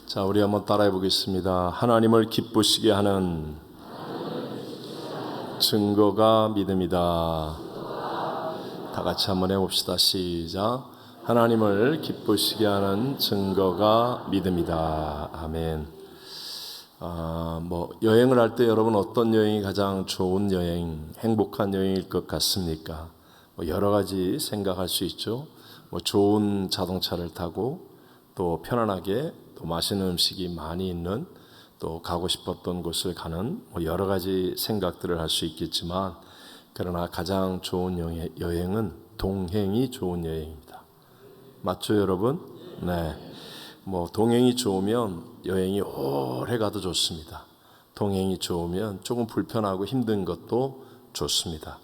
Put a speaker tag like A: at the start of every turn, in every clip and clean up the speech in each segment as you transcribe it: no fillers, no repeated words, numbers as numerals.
A: 자, 우리 한번 따라해 보겠습니다. 하나님을 기쁘시게 하는 증거가 믿음이다. 다 같이 한번 해봅시다. 시작. 하나님을 기쁘시게 하는 증거가 믿음이다. 아멘. 여행을 할 때 여러분 어떤 여행이 가장 좋은 여행, 행복한 여행일 것 같습니까? 여러 가지 생각할 수 있죠. 좋은 자동차를 타고 또 편안하게 또 맛있는 음식이 많이 있는 또 가고 싶었던 곳을 가는 여러 가지 생각들을 할 수 있겠지만, 그러나 가장 좋은 여행은 동행이 좋은 여행입니다. 맞죠, 여러분? 네. 동행이 좋으면 여행이 오래 가도 좋습니다. 동행이 좋으면 조금 불편하고 힘든 것도 좋습니다.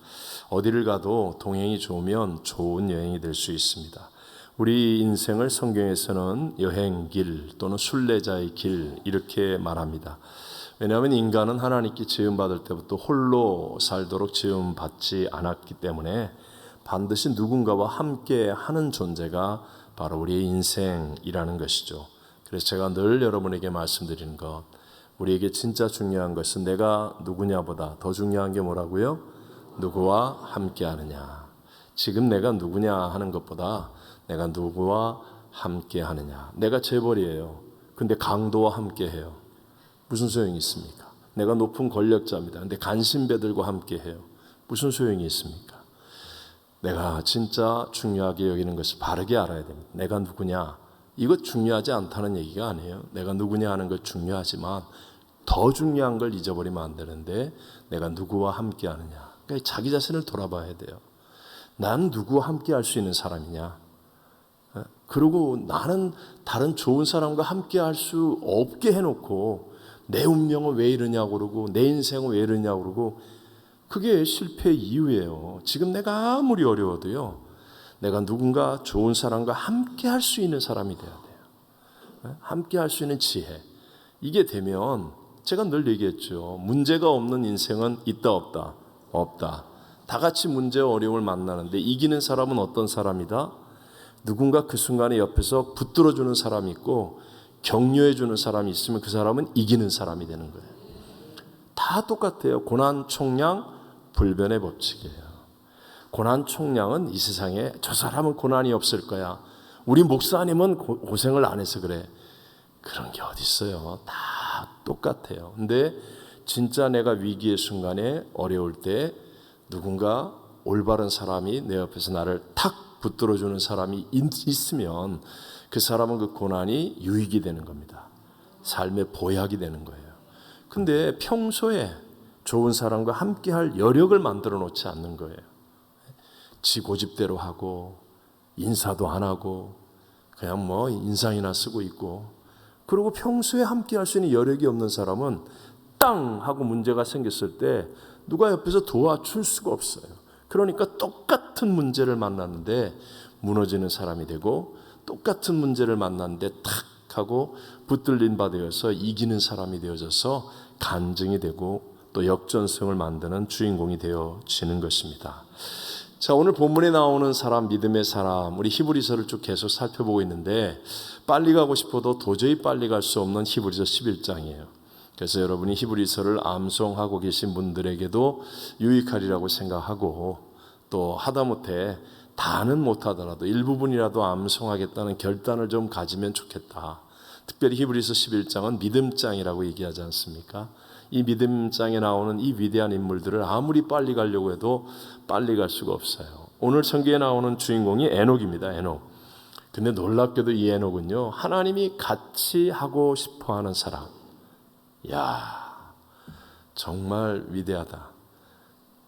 A: 어디를 가도 동행이 좋으면 좋은 여행이 될 수 있습니다. 우리 인생을 성경에서는 여행길 또는 순례자의 길 이렇게 말합니다. 왜냐하면 인간은 하나님께 지음받을 때부터 홀로 살도록 지음받지 않았기 때문에 반드시 누군가와 함께 하는 존재가 바로 우리의 인생이라는 것이죠. 그래서 제가 늘 여러분에게 말씀드리는 것, 우리에게 진짜 중요한 것은 내가 누구냐보다 더 중요한 게 뭐라고요? 누구와 함께 하느냐. 지금 내가 누구냐 하는 것보다 내가 누구와 함께 하느냐. 내가 재벌이에요. 근데 강도와 함께 해요. 무슨 소용이 있습니까? 내가 높은 권력자입니다. 근데 간신배들과 함께 해요. 무슨 소용이 있습니까? 내가 진짜 중요하게 여기는 것을 바르게 알아야 됩니다. 내가 누구냐? 이것 중요하지 않다는 얘기가 아니에요. 내가 누구냐 하는 것 중요하지만 더 중요한 걸 잊어버리면 안 되는데, 내가 누구와 함께 하느냐. 그러니까 자기 자신을 돌아봐야 돼요. 난 누구와 함께 할 수 있는 사람이냐? 그리고 나는 다른 좋은 사람과 함께 할 수 없게 해놓고 내 운명은 왜 이러냐고 그러고 내 인생은 왜 이러냐고 그러고, 그게 실패의 이유예요. 지금 내가 아무리 어려워도요, 내가 누군가 좋은 사람과 함께 할 수 있는 사람이 돼야 돼요. 함께 할 수 있는 지혜. 이게 되면, 제가 늘 얘기했죠. 문제가 없는 인생은 있다 없다? 없다. 다 같이 문제와 어려움을 만나는데 이기는 사람은 어떤 사람이다? 누군가 그 순간에 옆에서 붙들어주는 사람이 있고 격려해주는 사람이 있으면 그 사람은 이기는 사람이 되는 거예요. 다 똑같아요. 고난총량 불변의 법칙이에요. 고난총량은 이 세상에 저 사람은 고난이 없을 거야, 우리 목사님은 고생을 안 해서 그래, 그런 게 어디 있어요. 다 똑같아요. 근데 진짜 내가 위기의 순간에 어려울 때 누군가 올바른 사람이 내 옆에서 나를 탁 붙들어주는 사람이 있으면 그 사람은 그 고난이 유익이 되는 겁니다. 삶의 보약이 되는 거예요. 근데 평소에 좋은 사람과 함께할 여력을 만들어 놓지 않는 거예요. 지 고집대로 하고 인사도 안 하고 그냥 인상이나 쓰고 있고, 그리고 평소에 함께할 수 있는 여력이 없는 사람은 땅 하고 문제가 생겼을 때 누가 옆에서 도와줄 수가 없어요. 그러니까 똑같은 문제를 만났는데 무너지는 사람이 되고, 똑같은 문제를 만났는데 탁 하고 붙들린 바 되어서 이기는 사람이 되어져서 간증이 되고 또 역전승을 만드는 주인공이 되어지는 것입니다. 자, 오늘 본문에 나오는 사람, 믿음의 사람, 우리 히브리서를 쭉 계속 살펴보고 있는데 빨리 가고 싶어도 도저히 빨리 갈 수 없는 히브리서 11장이에요. 그래서 여러분이 히브리서를 암송하고 계신 분들에게도 유익하리라고 생각하고, 또 하다못해 다는 못하더라도 일부분이라도 암송하겠다는 결단을 좀 가지면 좋겠다. 특별히 히브리서 11장은 믿음장이라고 얘기하지 않습니까? 이 믿음장에 나오는 이 위대한 인물들을 아무리 빨리 가려고 해도 빨리 갈 수가 없어요. 오늘 성경에 나오는 주인공이 에녹입니다. 에녹. 근데 놀랍게도 이 에녹은요, 하나님이 같이 하고 싶어하는 사람. 야, 정말 위대하다.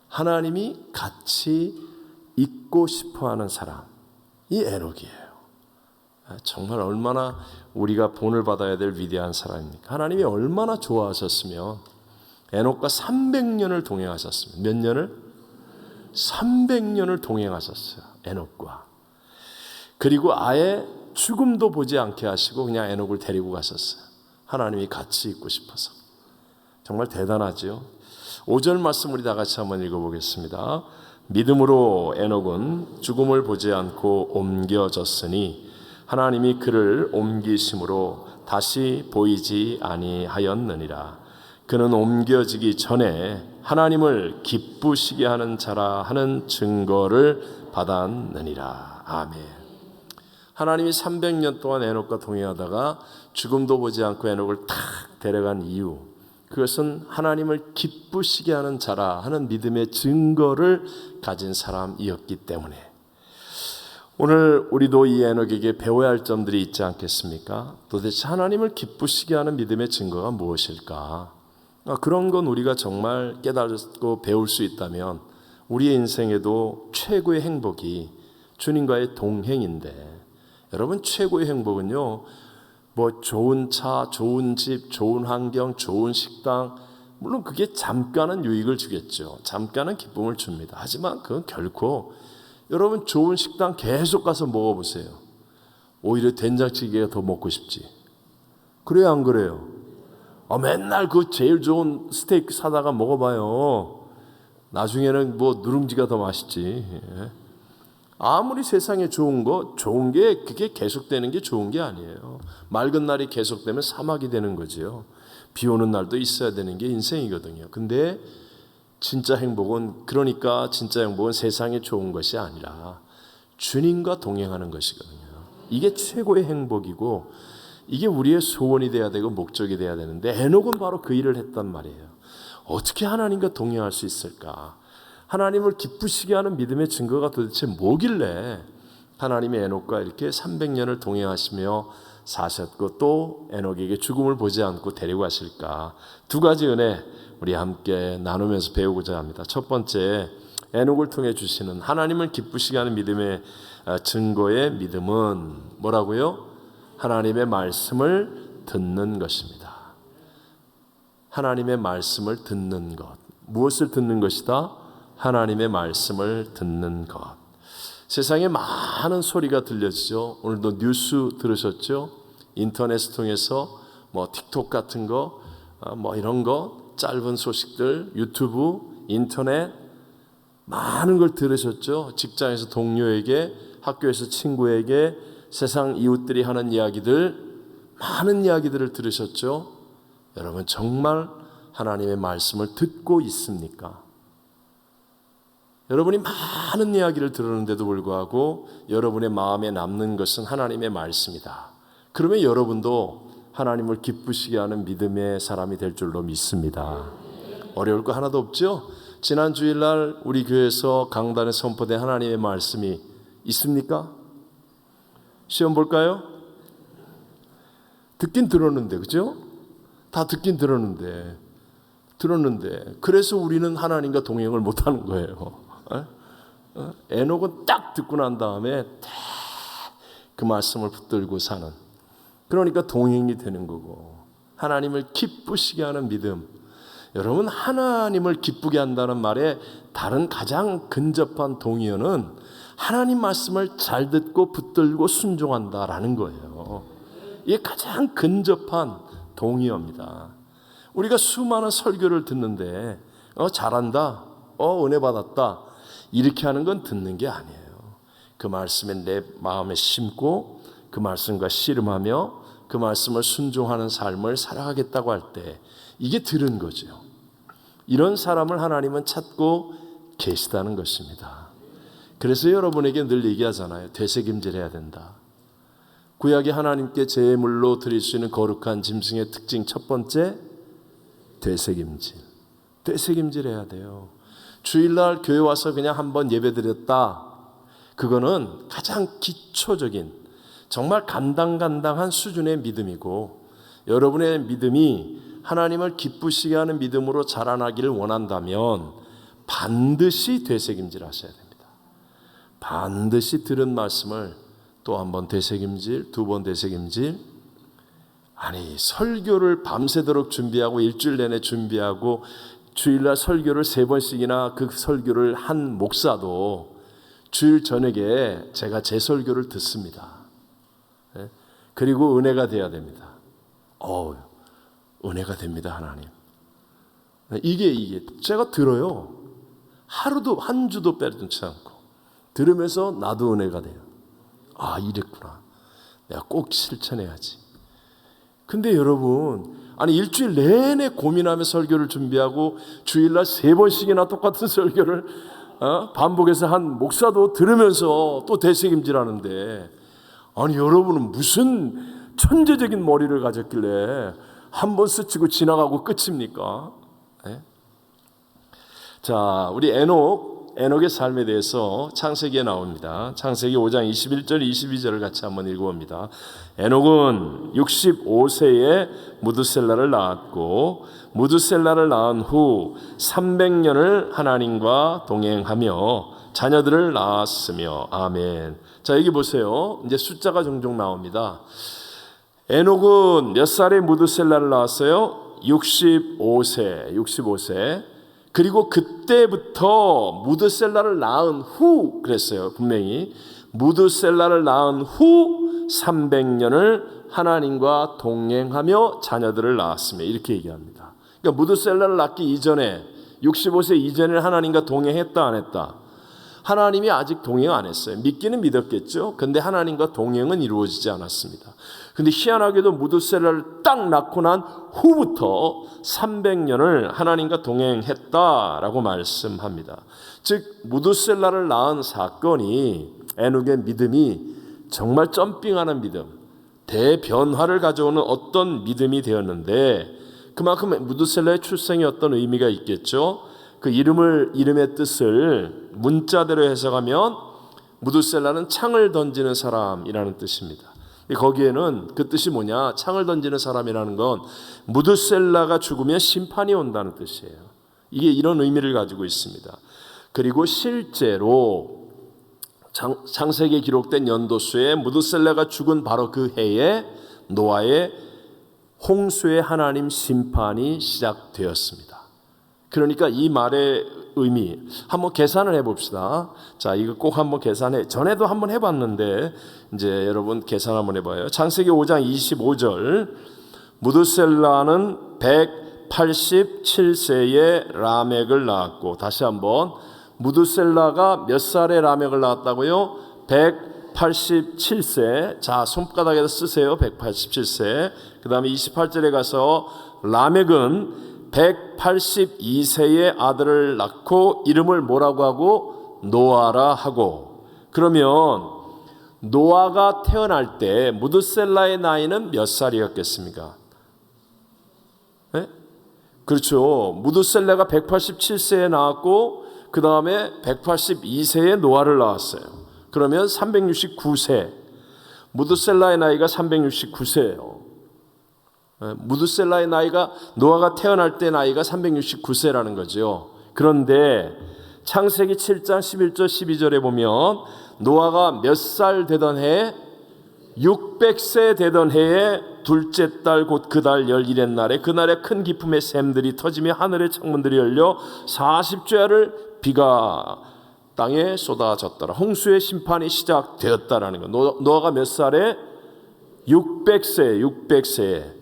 A: 하나님이 같이 있고 싶어하는 사람이 에녹이에요. 정말 얼마나 우리가 본을 받아야 될 위대한 사람입니까? 하나님이 얼마나 좋아하셨으면 에녹과 300년을 동행하셨습니다. 몇 년을? 300년을 동행하셨어요. 에녹과. 그리고 아예 죽음도 보지 않게 하시고 그냥 에녹을 데리고 가셨어요. 하나님이 같이 있고 싶어서. 정말 대단하죠. 5절 말씀 우리 다 같이 한번 읽어보겠습니다. 믿음으로 에녹은 죽음을 보지 않고 옮겨졌으니 하나님이 그를 옮기심으로 다시 보이지 아니하였느니라. 그는 옮겨지기 전에 하나님을 기쁘시게 하는 자라 하는 증거를 받았느니라. 아멘. 하나님이 300년 동안 에녹과 동행하다가 죽음도 보지 않고 에녹을 탁 데려간 이유, 그것은 하나님을 기쁘시게 하는 자라 하는 믿음의 증거를 가진 사람이었기 때문에. 오늘 우리도 이 에녹에게 배워야 할 점들이 있지 않겠습니까? 도대체 하나님을 기쁘시게 하는 믿음의 증거가 무엇일까? 그런 건 우리가 정말 깨달고 배울 수 있다면 우리의 인생에도 최고의 행복이 주님과의 동행인데, 여러분, 최고의 행복은요, 뭐 좋은 차, 좋은 집, 좋은 환경, 좋은 식당, 물론 그게 잠깐은 유익을 주겠죠. 잠깐은 기쁨을 줍니다. 하지만 그건 결코, 여러분, 좋은 식당 계속 가서 먹어보세요. 오히려 된장찌개가 더 먹고 싶지. 그래요, 안 그래요? 맨날 그 제일 좋은 스테이크 사다가 먹어봐요. 나중에는 뭐 누룽지가 더 맛있지. 아무리 세상에 좋은 게 그게 계속되는 게 좋은 게 아니에요. 맑은 날이 계속되면 사막이 되는 거지요. 비 오는 날도 있어야 되는 게 인생이거든요. 근데 진짜 행복은, 그러니까 진짜 행복은 세상에 좋은 것이 아니라 주님과 동행하는 것이거든요. 이게 최고의 행복이고, 이게 우리의 소원이 돼야 되고 목적이 돼야 되는데, 에녹은 바로 그 일을 했단 말이에요. 어떻게 하나님과 동행할 수 있을까? 하나님을 기쁘시게 하는 믿음의 증거가 도대체 뭐길래 하나님의 에녹과 이렇게 300년을 동행하시며 사셨고 또 에녹에게 죽음을 보지 않고 데리고 가실까? 두 가지 은혜 우리 함께 나누면서 배우고자 합니다. 첫 번째, 에녹을 통해 주시는 하나님을 기쁘시게 하는 믿음의 증거의 믿음은 뭐라고요? 하나님의 말씀을 듣는 것입니다. 하나님의 말씀을 듣는 것. 무엇을 듣는 것이다? 하나님의 말씀을 듣는 것. 세상에 많은 소리가 들려지죠. 오늘도 뉴스 들으셨죠? 인터넷을 통해서 뭐 틱톡 같은 거, 뭐 이런 거, 짧은 소식들, 유튜브, 인터넷, 많은 걸 들으셨죠? 직장에서 동료에게, 학교에서 친구에게, 세상 이웃들이 하는 이야기들, 많은 이야기들을 들으셨죠? 여러분, 정말 하나님의 말씀을 듣고 있습니까? 여러분이 많은 이야기를 들었는데도 불구하고 여러분의 마음에 남는 것은 하나님의 말씀이다. 그러면 여러분도 하나님을 기쁘시게 하는 믿음의 사람이 될 줄로 믿습니다. 어려울 거 하나도 없죠? 지난 주일날 우리 교회에서 강단에 선포된 하나님의 말씀이 있습니까? 시험 볼까요? 듣긴 들었는데, 그죠? 다 듣긴 들었는데 그래서 우리는 하나님과 동행을 못하는 거예요. 에녹은 딱 듣고 난 다음에 그 말씀을 붙들고 사는, 그러니까 동행이 되는 거고, 하나님을 기쁘시게 하는 믿음. 여러분, 하나님을 기쁘게 한다는 말에 다른 가장 근접한 동의어는 하나님 말씀을 잘 듣고 붙들고 순종한다라는 거예요. 이게 가장 근접한 동의어입니다. 우리가 수많은 설교를 듣는데 잘한다, 은혜 받았다, 이렇게 하는 건 듣는 게 아니에요. 그 말씀에 내 마음에 심고 그 말씀과 씨름하며 그 말씀을 순종하는 삶을 살아가겠다고 할 때 이게 들은 거죠. 이런 사람을 하나님은 찾고 계시다는 것입니다. 그래서 여러분에게 늘 얘기하잖아요. 되새김질해야 된다. 구약의 하나님께 제물로 드릴 수 있는 거룩한 짐승의 특징 첫 번째, 되새김질. 되새김질해야 돼요. 주일날 교회 와서 그냥 한번 예배드렸다, 그거는 가장 기초적인 정말 간당간당한 수준의 믿음이고, 여러분의 믿음이 하나님을 기쁘시게 하는 믿음으로 자라나기를 원한다면 반드시 되새김질 하셔야 됩니다. 반드시 들은 말씀을 또 한 번 되새김질, 두 번 되새김질. 아니, 설교를 밤새도록 준비하고 일주일 내내 준비하고 주일날 설교를 3번씩이나 그 설교를 한 목사도 주일 저녁에 제가 제 설교를 듣습니다. 그리고 은혜가 돼야 됩니다. 은혜가 됩니다, 하나님. 이게 제가 들어요. 하루도 한 주도 빼놓지 않고 들으면서 나도 은혜가 돼요. 이랬구나. 내가 꼭 실천해야지. 근데 여러분, 아니 일주일 내내 고민하며 설교를 준비하고 주일날 3번씩이나 똑같은 설교를 반복해서 한 목사도 들으면서 또 대책임질하는데, 아니 여러분은 무슨 천재적인 머리를 가졌길래 한 번 스치고 지나가고 끝입니까? 네? 자, 우리 에녹의 삶에 대해서 창세기에 나옵니다. 창세기 5장 21절 22절을 같이 한번 읽어봅니다. 에녹은 65세에 무드셀라를 낳았고 무드셀라를 낳은 후 300년을 하나님과 동행하며 자녀들을 낳았으며. 아멘. 자, 여기 보세요. 이제 숫자가 종종 나옵니다. 에녹은 몇 살에 무드셀라를 낳았어요? 65세. 그리고 그때부터 무드셀라를 낳은 후 그랬어요. 분명히 무드셀라를 낳은 후 300년을 하나님과 동행하며 자녀들을 낳았으며, 이렇게 얘기합니다. 그러니까 무드셀라를 낳기 이전에 65세 이전에 하나님과 동행했다 안 했다? 하나님이 아직 동행 안 했어요. 믿기는 믿었겠죠. 근데 하나님과 동행은 이루어지지 않았습니다. 근데 희한하게도 무드셀라를 딱 낳고 난 후부터 300년을 하나님과 동행했다라고 말씀합니다. 즉 무드셀라를 낳은 사건이 에녹의 믿음이 정말 점핑하는 믿음, 대변화를 가져오는 어떤 믿음이 되었는데, 그만큼 무드셀라의 출생이 어떤 의미가 있겠죠. 그 이름의 뜻을 문자대로 해석하면 무드셀라는 창을 던지는 사람이라는 뜻입니다. 거기에는 그 뜻이 뭐냐? 창을 던지는 사람이라는 건 무드셀라가 죽으면 심판이 온다는 뜻이에요. 이게 이런 의미를 가지고 있습니다. 그리고 실제로 창세기에 기록된 연도수에 무드셀라가 죽은 바로 그 해에 노아의 홍수의 하나님 심판이 시작되었습니다. 그러니까 이 말의 의미 한번 계산을 해봅시다. 자, 이거 꼭 한번 계산해. 전에도 한번 해봤는데 이제 여러분 계산 한번 해봐요. 창세기 5장 25절, 무드셀라는 187세에 라멕을 낳았고, 다시 한번 무드셀라가 몇 살에 라멕을 낳았다고요? 187세. 자, 손바닥에다 쓰세요. 187세. 그 다음에 28절에 가서 라멕은 182세의 아들을 낳고 이름을 뭐라고 하고? 노아라 하고. 그러면 노아가 태어날 때 무드셀라의 나이는 몇 살이었겠습니까? 네? 그렇죠. 무드셀라가 187세에 나왔고 그 다음에 182세에 노아를 낳았어요. 그러면 369세. 무드셀라의 나이가 369세예요. 무드셀라의 나이가, 노아가 태어날 때 나이가 369세라는 거죠. 그런데 창세기 7장 11절 12절에 보면 노아가 몇 살 되던 해에 600세 되던 해에 둘째 달 곧 그 달 11의 날에, 그날에 큰 기품의 샘들이 터지며 하늘의 창문들이 열려 40주야를 비가 땅에 쏟아졌더라. 홍수의 심판이 시작되었다라는 거. 노아가 몇 살에? 600세.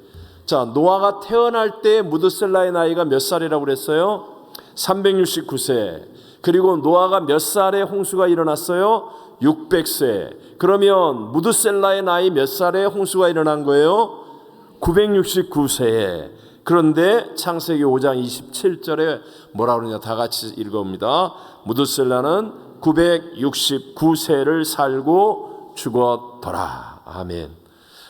A: 자, 노아가 태어날 때 무드셀라의 나이가 몇 살이라고 그랬어요? 369세. 그리고 노아가 몇 살에 홍수가 일어났어요? 600세. 그러면 무드셀라의 나이 몇 살에 홍수가 일어난 거예요? 969세에. 그런데 창세기 5장 27절에 뭐라 그러냐? 다 같이 읽어봅니다. 무드셀라는 969세를 살고 죽었더라. 아멘.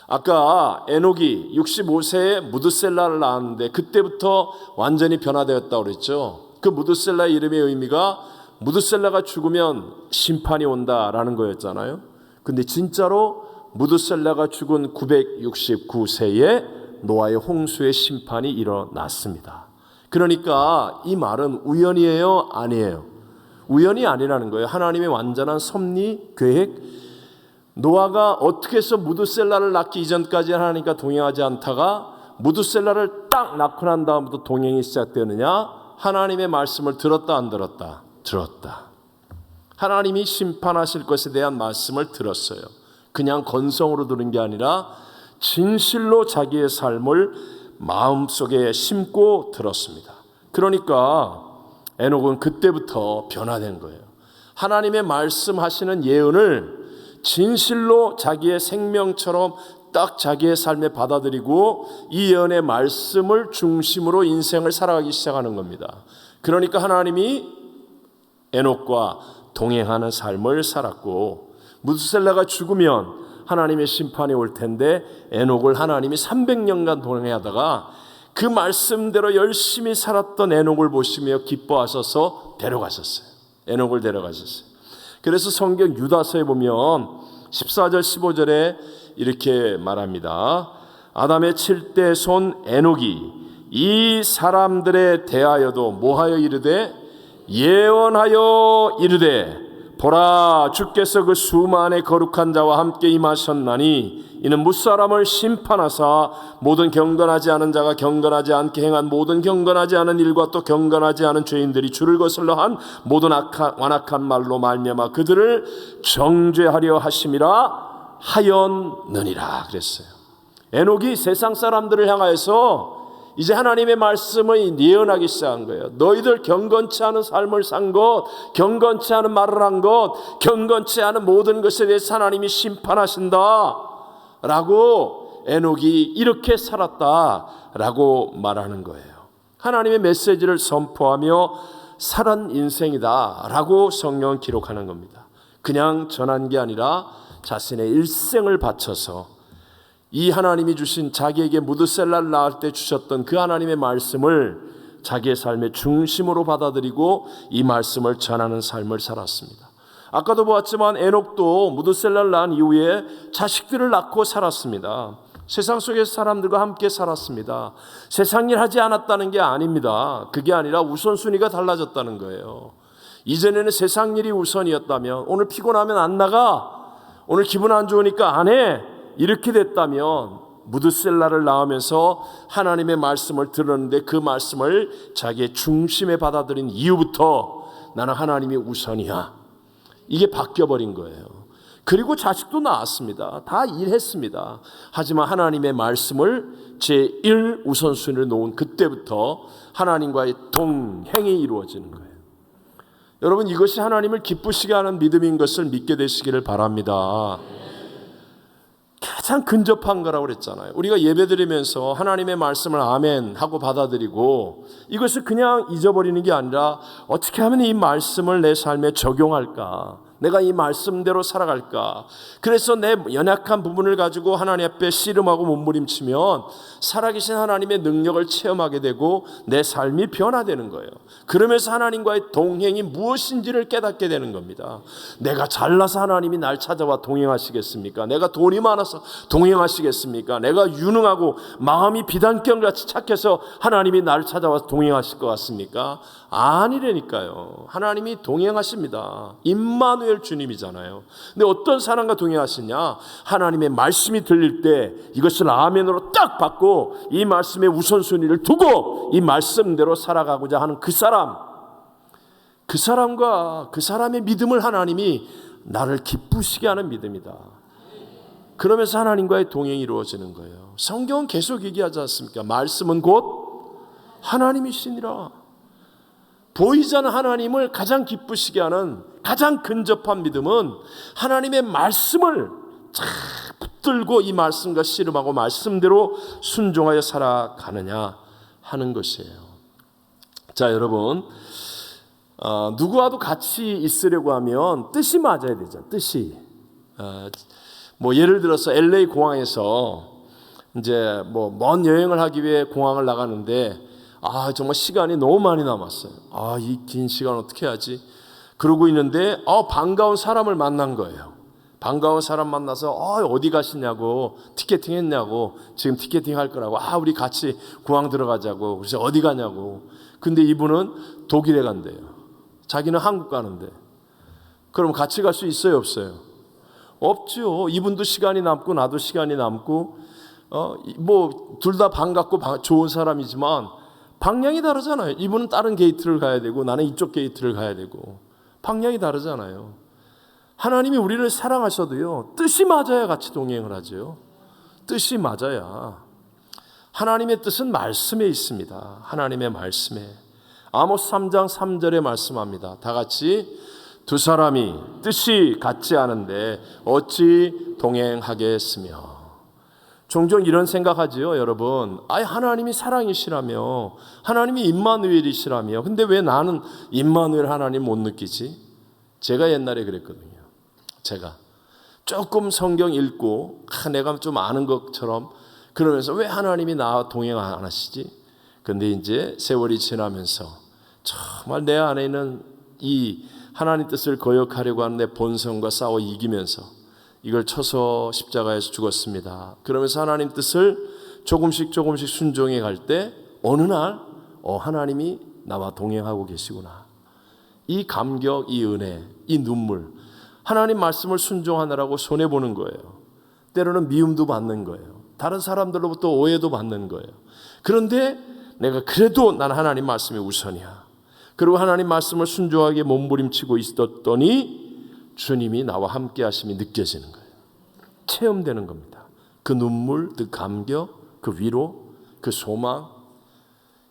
A: 아까 에녹이 65세에 무드셀라를 낳았는데 그때부터 완전히 변화되었다고 그랬죠. 그 무드셀라의 이름의 의미가 무드셀라가 죽으면 심판이 온다라는 거였잖아요. 근데 진짜로 무드셀라가 죽은 969세에 노아의 홍수의 심판이 일어났습니다. 그러니까 이 말은 우연이에요? 아니에요? 우연이 아니라는 거예요. 하나님의 완전한 섭리, 계획. 노아가 어떻게 해서 무드셀라를 낳기 이전까지 하나님과 동행하지 않다가 무드셀라를 딱 낳고 난 다음부터 동행이 시작되느냐? 하나님의 말씀을 들었다 안 들었다? 들었다. 하나님이 심판하실 것에 대한 말씀을 들었어요. 그냥 건성으로 들은 게 아니라 진실로 자기의 삶을 마음속에 심고 들었습니다. 그러니까 에녹은 그때부터 변화된 거예요. 하나님의 말씀하시는 예언을 진실로 자기의 생명처럼 딱 자기의 삶에 받아들이고 이 예언의 말씀을 중심으로 인생을 살아가기 시작하는 겁니다. 그러니까 하나님이 에녹과 동행하는 삶을 살았고, 무드셀라가 죽으면 하나님의 심판이 올 텐데 에녹을 하나님이 300년간 동행하다가 그 말씀대로 열심히 살았던 에녹을 보시며 기뻐하셔서 데려가셨어요. 에녹을 데려가셨어요. 그래서 성경 유다서에 보면 14절 15절에 이렇게 말합니다. 아담의 7대 손 에녹이 이 사람들에 대하여도 뭐하여 이르되 예언하여 이르되 보라, 주께서 그 수만의 거룩한 자와 함께 임하셨나니 이는 무사람을 심판하사 모든 경건하지 않은 자가 경건하지 않게 행한 모든 경건하지 않은 일과 또 경건하지 않은 죄인들이 주를 거슬러 한 모든 완악한 말로 말미암아 그들을 정죄하려 하심이라 하였느니라 그랬어요. 에녹이 세상 사람들을 향하여서 이제 하나님의 말씀을 예언하기 시작한 거예요. 너희들 경건치 않은 삶을 산 것, 경건치 않은 말을 한 것, 경건치 않은 모든 것에 대해서 하나님이 심판하신다 라고 에녹이 이렇게 살았다라고 말하는 거예요. 하나님의 메시지를 선포하며 살은 인생이다 라고 성경은 기록하는 겁니다. 그냥 전한 게 아니라 자신의 일생을 바쳐서 이 하나님이 주신 자기에게 무드셀라를 낳을 때 주셨던 그 하나님의 말씀을 자기의 삶의 중심으로 받아들이고 이 말씀을 전하는 삶을 살았습니다. 아까도 보았지만 에녹도 무드셀라를 낳은 이후에 자식들을 낳고 살았습니다. 세상 속의 사람들과 함께 살았습니다. 세상 일 하지 않았다는 게 아닙니다. 그게 아니라 우선순위가 달라졌다는 거예요. 이전에는 세상 일이 우선이었다면 오늘 피곤하면 안 나가, 오늘 기분 안 좋으니까 안 해, 이렇게 됐다면 무드셀라를 낳으면서 하나님의 말씀을 들었는데 그 말씀을 자기의 중심에 받아들인 이후부터 나는 하나님이 우선이야, 이게 바뀌어버린 거예요. 그리고 자식도 낳았습니다. 다 일했습니다. 하지만 하나님의 말씀을 제1 우선순위로 놓은 그때부터 하나님과의 동행이 이루어지는 거예요. 여러분, 이것이 하나님을 기쁘시게 하는 믿음인 것을 믿게 되시기를 바랍니다. 가장 근접한 거라고 그랬잖아요. 우리가 예배드리면서 하나님의 말씀을 아멘 하고 받아들이고 이것을 그냥 잊어버리는 게 아니라 어떻게 하면 이 말씀을 내 삶에 적용할까, 내가 이 말씀대로 살아갈까. 그래서 내 연약한 부분을 가지고 하나님 앞에 씨름하고 몸부림치면 살아계신 하나님의 능력을 체험하게 되고 내 삶이 변화되는 거예요. 그러면서 하나님과의 동행이 무엇인지를 깨닫게 되는 겁니다. 내가 잘나서 하나님이 날 찾아와 동행하시겠습니까? 내가 돈이 많아서 동행하시겠습니까? 내가 유능하고 마음이 비단결같이 착해서 하나님이 날 찾아와서 동행하실 것 같습니까? 아니라니까요. 하나님이 동행하십니다. 임마누엘 주님이잖아요. 근데 어떤 사람과 동행하시냐? 하나님의 말씀이 들릴 때 이것을 아멘으로 딱 받고 이 말씀의 우선순위를 두고 이 말씀대로 살아가고자 하는 그 사람과 그 사람의 믿음을 하나님이 나를 기쁘시게 하는 믿음이다. 그러면서 하나님과의 동행이 이루어지는 거예요. 성경은 계속 얘기하지 않습니까? 말씀은 곧 하나님이시니라. 보이지 않는 하나님을 가장 기쁘시게 하는 가장 근접한 믿음은 하나님의 말씀을 잘 붙들고 이 말씀과 씨름하고 말씀대로 순종하여 살아가느냐 하는 것이에요. 자, 여러분, 누구와도 같이 있으려고 하면 뜻이 맞아야 되죠. 뜻이. 뭐 예를 들어서 LA 공항에서 이제 뭐 먼 여행을 하기 위해 공항을 나가는데 정말 시간이 너무 많이 남았어요. 이 긴 시간 어떻게 하지? 그러고 있는데 반가운 사람을 만난 거예요. 반가운 사람 만나서 어디 가시냐고, 티켓팅 했냐고, 지금 티켓팅 할 거라고, 우리 같이 공항 들어가자고. 그래서 어디 가냐고. 근데 이분은 독일에 간대요. 자기는 한국 가는데. 그럼 같이 갈 수 있어요, 없어요? 없죠. 이분도 시간이 남고 나도 시간이 남고 뭐 둘 다 반갑고 좋은 사람이지만 방향이 다르잖아요. 이분은 다른 게이트를 가야 되고 나는 이쪽 게이트를 가야 되고 방향이 다르잖아요. 하나님이 우리를 사랑하셔도요, 뜻이 맞아야 같이 동행을 하죠. 뜻이 맞아야. 하나님의 뜻은 말씀에 있습니다. 하나님의 말씀에. 아모스 3장 3절에 말씀합니다. 다 같이 두 사람이 뜻이 같지 않은데 어찌 동행하겠으며. 종종 이런 생각하지요, 여러분. 하나님이 사랑이시라며, 하나님이 임마누엘이시라며, 근데 왜 나는 임마누엘 하나님 못 느끼지? 제가 옛날에 그랬거든요. 제가 조금 성경 읽고 내가 좀 아는 것처럼 그러면서 왜 하나님이 나와 동행 안 하시지? 근데 이제 세월이 지나면서 정말 내 안에 있는 이 하나님 뜻을 거역하려고 하는 내 본성과 싸워 이기면서 이걸 쳐서 십자가에서 죽었습니다. 그러면서 하나님 뜻을 조금씩 순종해 갈 때 어느 날 하나님이 나와 동행하고 계시구나. 이 감격, 이 은혜, 이 눈물, 하나님 말씀을 순종하느라고 손해보는 거예요. 때로는 미움도 받는 거예요. 다른 사람들로부터 오해도 받는 거예요. 그런데 내가 그래도 난 하나님 말씀이 우선이야. 그리고 하나님 말씀을 순종하게 몸부림치고 있었더니 주님이 나와 함께 하심이 느껴지는 거예요. 체험되는 겁니다. 그 눈물, 그 감격, 그 위로, 그 소망,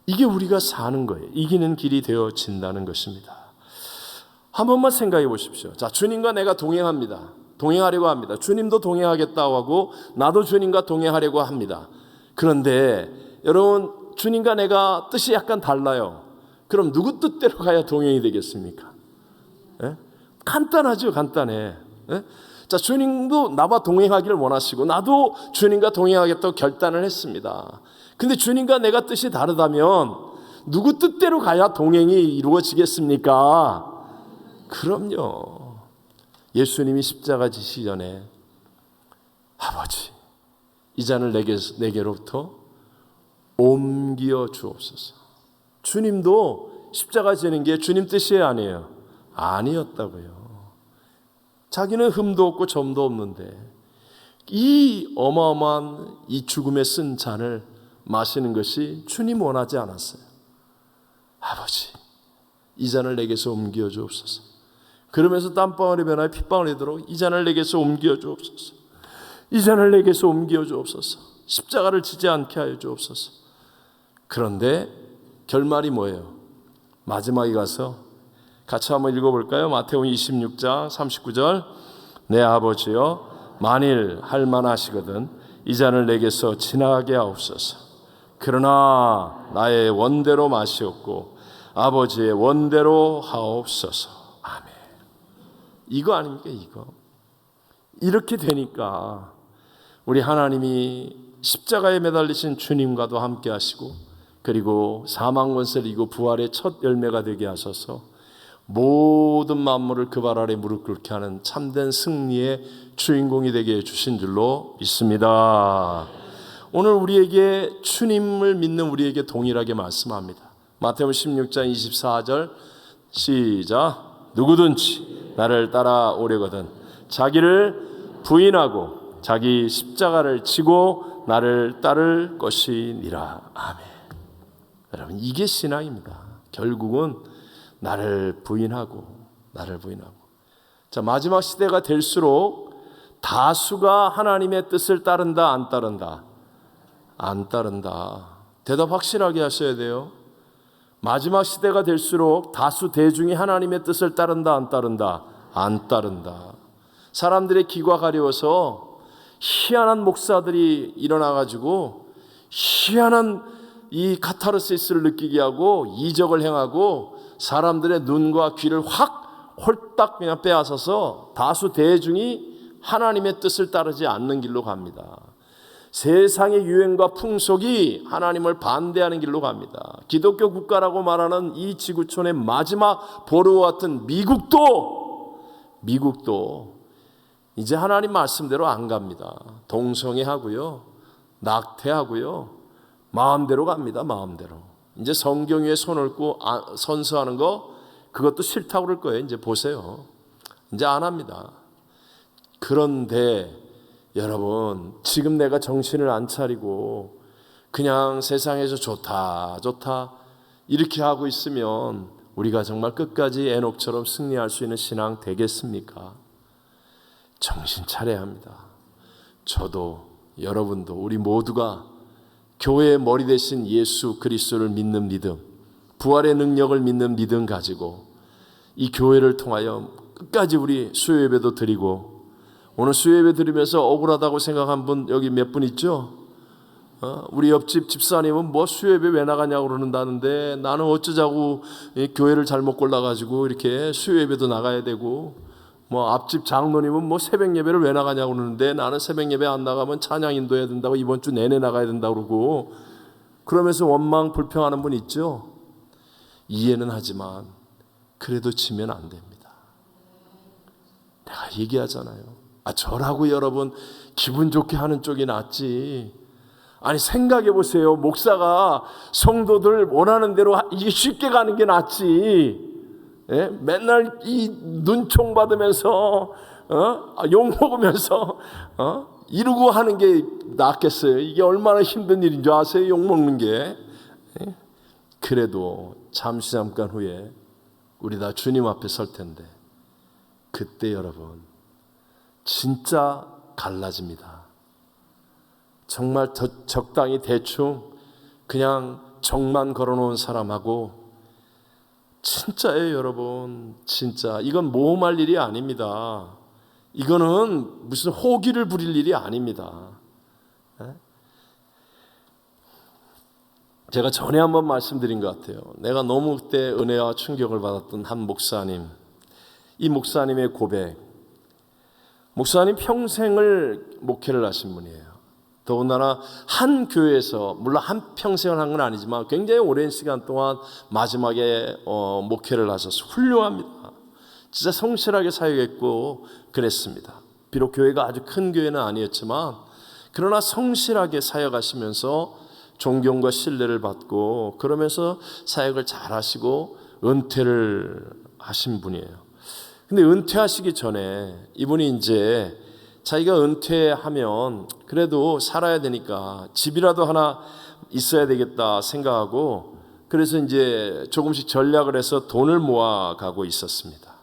A: 이게 우리가 사는 거예요. 이기는 길이 되어진다는 것입니다. 한 번만 생각해 보십시오. 자, 주님과 내가 동행합니다. 동행하려고 합니다. 주님도 동행하겠다고 하고 나도 주님과 동행하려고 합니다. 그런데 여러분, 주님과 내가 뜻이 약간 달라요. 그럼 누구 뜻대로 가야 동행이 되겠습니까? 예? 간단하죠, 간단해. 예? 자, 주님도 나와 동행하기를 원하시고 나도 주님과 동행하겠다고 결단을 했습니다. 근데 주님과 내가 뜻이 다르다면 누구 뜻대로 가야 동행이 이루어지겠습니까? 그럼요. 예수님이 십자가 지시기 전에 아버지, 이 잔을 내게로부터 옮겨 주옵소서. 주님도 십자가 지는 게 주님 뜻이에요, 아니에요? 아니었다고요. 자기는 흠도 없고 점도 없는데 이 어마어마한 이 죽음에 쓴 잔을 마시는 것이 주님 원하지 않았어요. 아버지, 이 잔을 내게서 옮겨 주옵소서. 그러면서 땀방울이 변하여 핏방울이 되도록 이 잔을 내게서 옮겨 주옵소서. 이 잔을 내게서 옮겨 주옵소서. 십자가를 지지 않게 하여 주옵소서. 그런데 결말이 뭐예요? 마지막에 가서 같이 한번 읽어볼까요? 마태복음 26장 39절. 내 아버지여, 만일 할만하시거든 이 잔을 내게서 지나가게 하옵소서. 그러나 나의 원대로 마시옵고 아버지의 원대로 하옵소서. 아멘. 이거 아닙니까? 이거. 이렇게 되니까 우리 하나님이 십자가에 매달리신 주님과도 함께 하시고 그리고 사망 권세를 이기고 부활의 첫 열매가 되게 하셔서 모든 만물을 그 발 아래 무릎 꿇게 하는 참된 승리의 주인공이 되게 해주신 줄로 믿습니다. 오늘 우리에게 주님을 믿는 우리에게 동일하게 말씀합니다. 마태복음 16장 24절 시작. 누구든지 나를 따라오려거든 자기를 부인하고 자기 십자가를 지고 나를 따를 것이니라. 아멘. 여러분, 이게 신앙입니다. 결국은 나를 부인하고. 자, 마지막 시대가 될수록 다수가 하나님의 뜻을 따른다, 안 따른다? 안 따른다. 대답 확실하게 하셔야 돼요. 마지막 시대가 될수록 다수 대중이 하나님의 뜻을 따른다, 안 따른다? 안 따른다. 사람들의 귀가 가려워서 희한한 목사들이 일어나가지고 희한한 이 카타르시스를 느끼게 하고 이적을 행하고 사람들의 눈과 귀를 확 홀딱 그냥 빼앗아서 다수 대중이 하나님의 뜻을 따르지 않는 길로 갑니다. 세상의 유행과 풍속이 하나님을 반대하는 길로 갑니다. 기독교 국가라고 말하는 이 지구촌의 마지막 보루와 같은 미국도 이제 하나님 말씀대로 안 갑니다. 동성애하고요, 낙태하고요, 마음대로 갑니다. 마음대로. 이제 성경 위에 손 얹고 선서하는 거 그것도 싫다고 그럴 거예요. 이제 보세요. 이제 안 합니다. 그런데 여러분, 지금 내가 정신을 안 차리고 그냥 세상에서 좋다 이렇게 하고 있으면 우리가 정말 끝까지 에녹처럼 승리할 수 있는 신앙 되겠습니까? 정신 차려야 합니다. 저도 여러분도 우리 모두가 교회의 머리 대신 예수 그리스도를 믿는 믿음, 부활의 능력을 믿는 믿음 가지고 이 교회를 통하여 끝까지 우리 수요 예배도 드리고 오늘 수요예배 드리면서 억울하다고 생각한 분 여기 몇 분 있죠? 우리 옆집 집사님은 뭐 수요예배 왜 나가냐고 그러는다는데 나는 어쩌자고 교회를 잘못 골라가지고 이렇게 수요예배도 나가야 되고, 뭐 앞집 장로님은 뭐 새벽 예배를 왜 나가냐고 그러는데 나는 새벽 예배 안 나가면 찬양 인도해야 된다고 이번 주 내내 나가야 된다고 그러고, 그러면서 원망 불평하는 분 있죠? 이해는 하지만 그래도 지면 안 됩니다. 내가 얘기하잖아요. 저라고 여러분 기분 좋게 하는 쪽이 낫지. 아니 생각해 보세요. 목사가 성도들 원하는 대로 이게 쉽게 가는 게 낫지. 예? 맨날 이 눈총 받으면서 욕 먹으면서 이루고 하는 게 낫겠어요. 이게 얼마나 힘든 일인 줄 아세요? 욕 먹는 게. 예? 그래도 잠깐 후에 우리 다 주님 앞에 설 텐데 그때 여러분 진짜 갈라집니다. 정말 적당히 대충 그냥 정만 걸어놓은 사람하고, 진짜예요 여러분. 진짜 이건 모험할 일이 아닙니다. 이거는 무슨 호기를 부릴 일이 아닙니다. 제가 전에 한번 말씀드린 것 같아요. 내가 너무 그때 은혜와 충격을 받았던 한 목사님, 이 목사님의 고백. 목사님 평생을 목회를 하신 분이에요. 더군다나 한 교회에서, 물론 한 평생을 한 건 아니지만 굉장히 오랜 시간 동안 마지막에 목회를 하셔서 훌륭합니다. 진짜 성실하게 사역했고 그랬습니다. 비록 교회가 아주 큰 교회는 아니었지만 그러나 성실하게 사역하시면서 존경과 신뢰를 받고 그러면서 사역을 잘 하시고 은퇴를 하신 분이에요. 근데 은퇴하시기 전에 이분이 이제 자기가 은퇴하면 그래도 살아야 되니까 집이라도 하나 있어야 되겠다 생각하고, 그래서 이제 조금씩 전략을 해서 돈을 모아가고 있었습니다.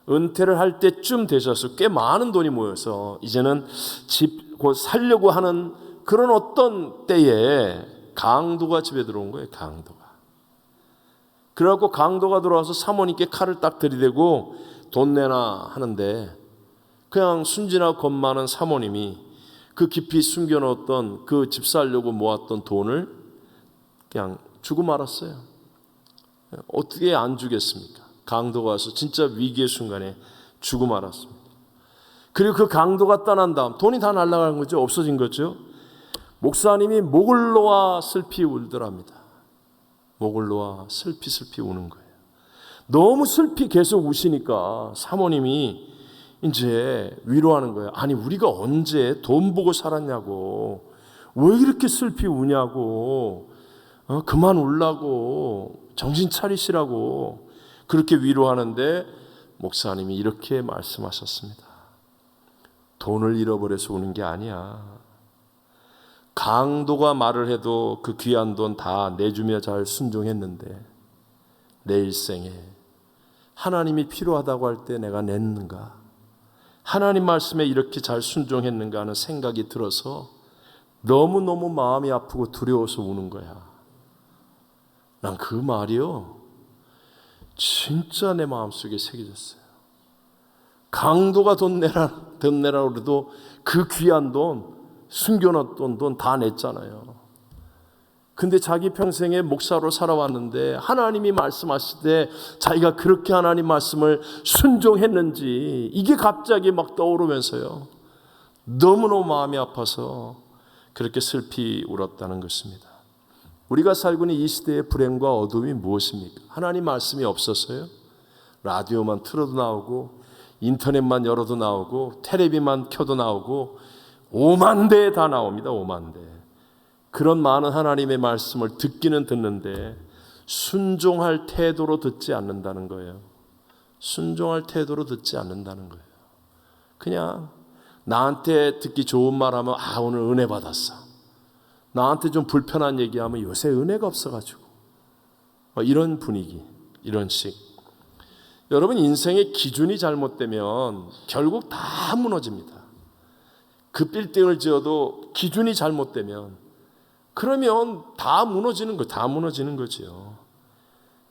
A: 은퇴를 할 때쯤 되셔서 꽤 많은 돈이 모여서 이제는 집 곧 살려고 하는 그런 어떤 때에 강도가 집에 들어온 거예요. 강도가. 그래갖고 강도가 들어와서 사모님께 칼을 딱 들이대고 돈 내놔 하는데, 그냥 순진하고 겁 많은 사모님이 그 깊이 숨겨놓았던 그 집 살려고 모았던 돈을 그냥 주고 말았어요. 어떻게 안 주겠습니까? 강도가 와서 진짜 위기의 순간에 주고 말았습니다. 그리고 그 강도가 떠난 다음 돈이 다 날아간 거죠. 없어진 거죠. 목사님이 목을 놓아 슬피 울더랍니다. 목을 놓아 슬피 우는 거예요. 너무 슬피 계속 우시니까 사모님이 이제 위로하는 거예요. 아니 우리가 언제 돈 보고 살았냐고, 왜 이렇게 슬피 우냐고, 그만 울라고, 정신 차리시라고 그렇게 위로하는데 목사님이 이렇게 말씀하셨습니다. 돈을 잃어버려서 우는 게 아니야. 강도가 말을 해도 그 귀한 돈 다 내주며 잘 순종했는데 내 일생에 하나님이 필요하다고 할 때 내가 냈는가, 하나님 말씀에 이렇게 잘 순종했는가 하는 생각이 들어서 너무너무 마음이 아프고 두려워서 우는 거야. 난 그 말이요 진짜 내 마음속에 새겨졌어요. 강도가 돈 내라 그래도 그 귀한 돈, 숨겨놨던 돈 다 냈잖아요. 근데 자기 평생에 목사로 살아왔는데 하나님이 말씀하실 때 자기가 그렇게 하나님 말씀을 순종했는지 이게 갑자기 막 떠오르면서요 너무너무 마음이 아파서 그렇게 슬피 울었다는 것입니다. 우리가 살고 있는 이 시대의 불행과 어둠이 무엇입니까? 하나님 말씀이 없어서요. 라디오만 틀어도 나오고 인터넷만 열어도 나오고 텔레비만 켜도 나오고 5만 대 다 나옵니다. 5만 대. 그런 많은 하나님의 말씀을 듣기는 듣는데 순종할 태도로 듣지 않는다는 거예요. 순종할 태도로 듣지 않는다는 거예요. 그냥 나한테 듣기 좋은 말 하면 오늘 은혜 받았어. 나한테 좀 불편한 얘기하면 요새 은혜가 없어가지고 이런 분위기, 이런 식. 여러분 인생의 기준이 잘못되면 결국 다 무너집니다. 그 빌딩을 지어도 기준이 잘못되면 그러면 다 무너지는 거죠.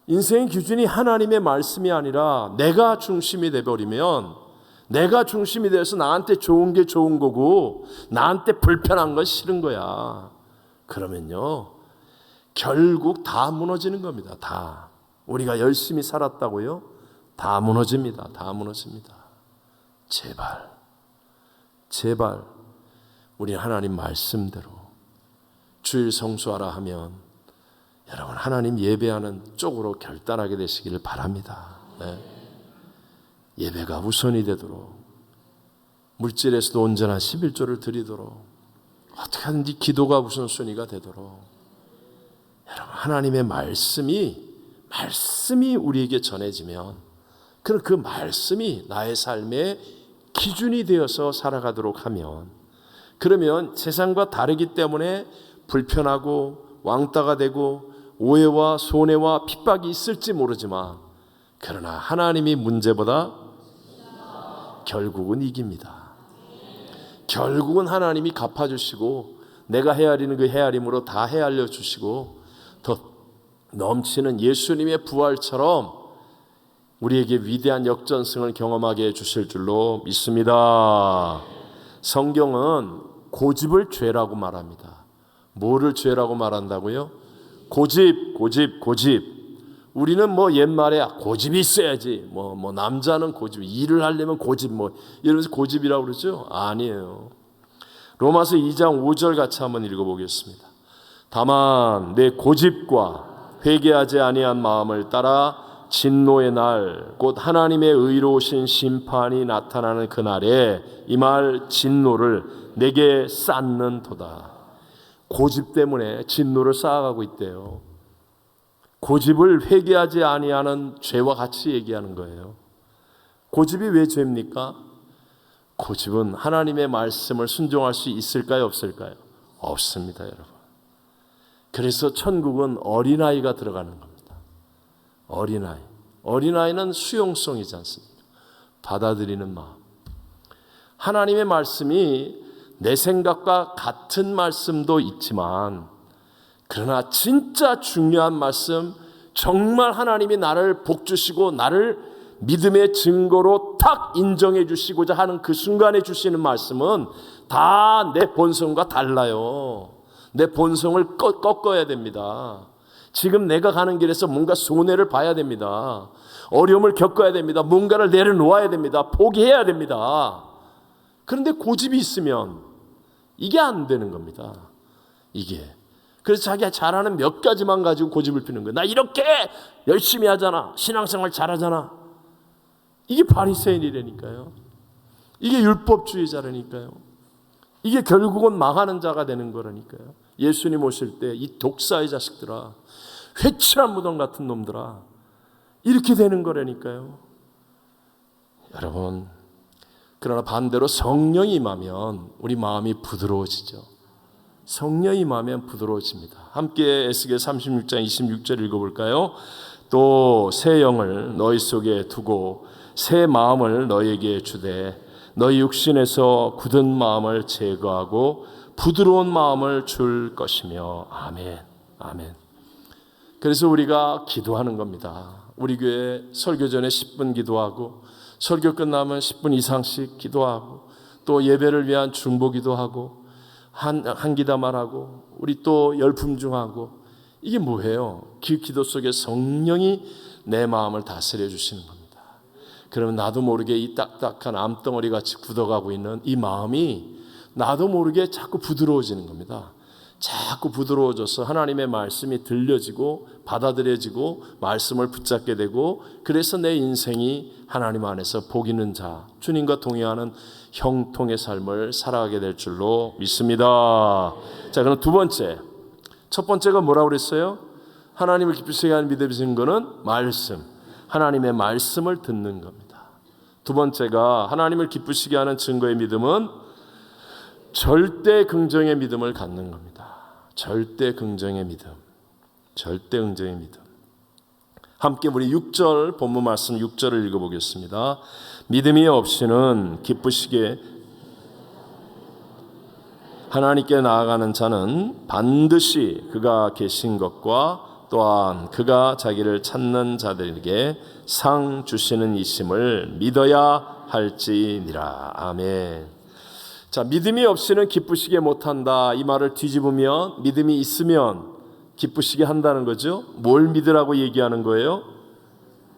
A: 인생의 기준이 하나님의 말씀이 아니라 내가 중심이 돼버리면 내가 중심이 되어서 나한테 좋은 게 좋은 거고 나한테 불편한 건 싫은 거야. 그러면요, 결국 다 무너지는 겁니다. 다. 우리가 열심히 살았다고요? 다 무너집니다. 다 무너집니다. 제발 우리 하나님 말씀대로 주일 성수하라 하면 여러분 하나님 예배하는 쪽으로 결단하게 되시기를 바랍니다. 네. 예배가 우선이 되도록, 물질에서도 온전한 11조를 드리도록, 어떻게 하든지 기도가 우선순위가 되도록, 여러분 하나님의 말씀이 우리에게 전해지면 그럼 그 말씀이 나의 삶의 기준이 되어서 살아가도록 하면, 그러면 세상과 다르기 때문에 불편하고 왕따가 되고 오해와 손해와 핍박이 있을지 모르지만, 그러나 하나님이 문제보다 결국은 이깁니다. 결국은 하나님이 갚아주시고 내가 헤아리는 그 헤아림으로 다 헤아려 주시고 더 넘치는 예수님의 부활처럼 우리에게 위대한 역전승을 경험하게 해주실 줄로 믿습니다. 성경은 고집을 죄라고 말합니다. 뭐를 죄라고 말한다고요? 고집. 우리는 뭐 옛말에 고집이 있어야지, 뭐 남자는 고집, 일을 하려면 고집, 뭐 이러면서 고집이라고 그러죠? 아니에요. 로마서 2장 5절 같이 한번 읽어보겠습니다. 다만 내 고집과 회개하지 아니한 마음을 따라 진노의 날, 곧 하나님의 의로우신 심판이 나타나는 그날에 이 말 진노를 내게 쌓는도다. 고집 때문에 진노를 쌓아가고 있대요. 고집을 회개하지 아니하는 죄와 같이 얘기하는 거예요. 고집이 왜 죄입니까? 고집은 하나님의 말씀을 순종할 수 있을까요, 없을까요? 없습니다, 여러분. 그래서 천국은 어린아이가 들어가는 겁니다. 어린아이는 수용성이지 않습니까? 받아들이는 마음. 하나님의 말씀이 내 생각과 같은 말씀도 있지만, 그러나 진짜 중요한 말씀, 정말 하나님이 나를 복주시고 나를 믿음의 증거로 탁 인정해 주시고자 하는 그 순간에 주시는 말씀은 다 내 본성과 달라요. 내 본성을 꺾어야 됩니다. 지금 내가 가는 길에서 뭔가 손해를 봐야 됩니다. 어려움을 겪어야 됩니다. 뭔가를 내려놓아야 됩니다. 포기해야 됩니다. 그런데 고집이 있으면 이게 안 되는 겁니다. 이게. 그래서 자기가 잘하는 몇 가지만 가지고 고집을 피는 거예요. 나 이렇게 열심히 하잖아. 신앙생활 잘하잖아. 이게 바리새인이라니까요. 이게 율법주의자라니까요. 이게 결국은 망하는 자가 되는 거라니까요. 예수님 오실 때 이 독사의 자식들아, 회칠한 무덤 같은 놈들아, 이렇게 되는 거라니까요. 여러분, 그러나 반대로 성령이 임하면 우리 마음이 부드러워지죠. 성령이 임하면 부드러워집니다. 함께 에스겔 36장 26절 읽어볼까요? 또 새 영을 너희 속에 두고 새 마음을 너희에게 주되 너희 육신에서 굳은 마음을 제거하고 부드러운 마음을 줄 것이며. 아멘. 아멘. 그래서 우리가 기도하는 겁니다. 우리 교회 설교 전에 10분 기도하고 설교 끝나면 10분 이상씩 기도하고 또 예배를 위한 중보기도 하고 한 기도만 하고 우리 또 열품중하고. 이게 뭐예요? 기도 속에 성령이 내 마음을 다스려 주시는 겁니다. 그러면 나도 모르게 이 딱딱한 암덩어리 같이 굳어가고 있는 이 마음이 나도 모르게 자꾸 부드러워지는 겁니다. 자꾸 부드러워져서 하나님의 말씀이 들려지고 받아들여지고 말씀을 붙잡게 되고, 그래서 내 인생이 하나님 안에서 복 있는 자, 주님과 동행하는 형통의 삶을 살아가게 될 줄로 믿습니다. 자, 그럼 두 번째. 첫 번째가 뭐라고 그랬어요? 하나님을 기쁘시게 하는 믿음의 증거는 말씀. 하나님의 말씀을 듣는 겁니다. 두 번째가 하나님을 기쁘시게 하는 증거의 믿음은 절대 긍정의 믿음을 갖는 겁니다. 절대 긍정의 믿음. 절대 긍정의 믿음. 함께 우리 6절 본문 말씀 6절을 읽어보겠습니다. 믿음이 없이는 기쁘시게 하나님께 나아가는 자는 반드시 그가 계신 것과 또한 그가 자기를 찾는 자들에게 상 주시는 이심을 믿어야 할지니라. 아멘. 자, 믿음이 없이는 기쁘시게 못한다. 이 말을 뒤집으면 믿음이 있으면 기쁘시게 한다는 거죠. 뭘 믿으라고 얘기하는 거예요?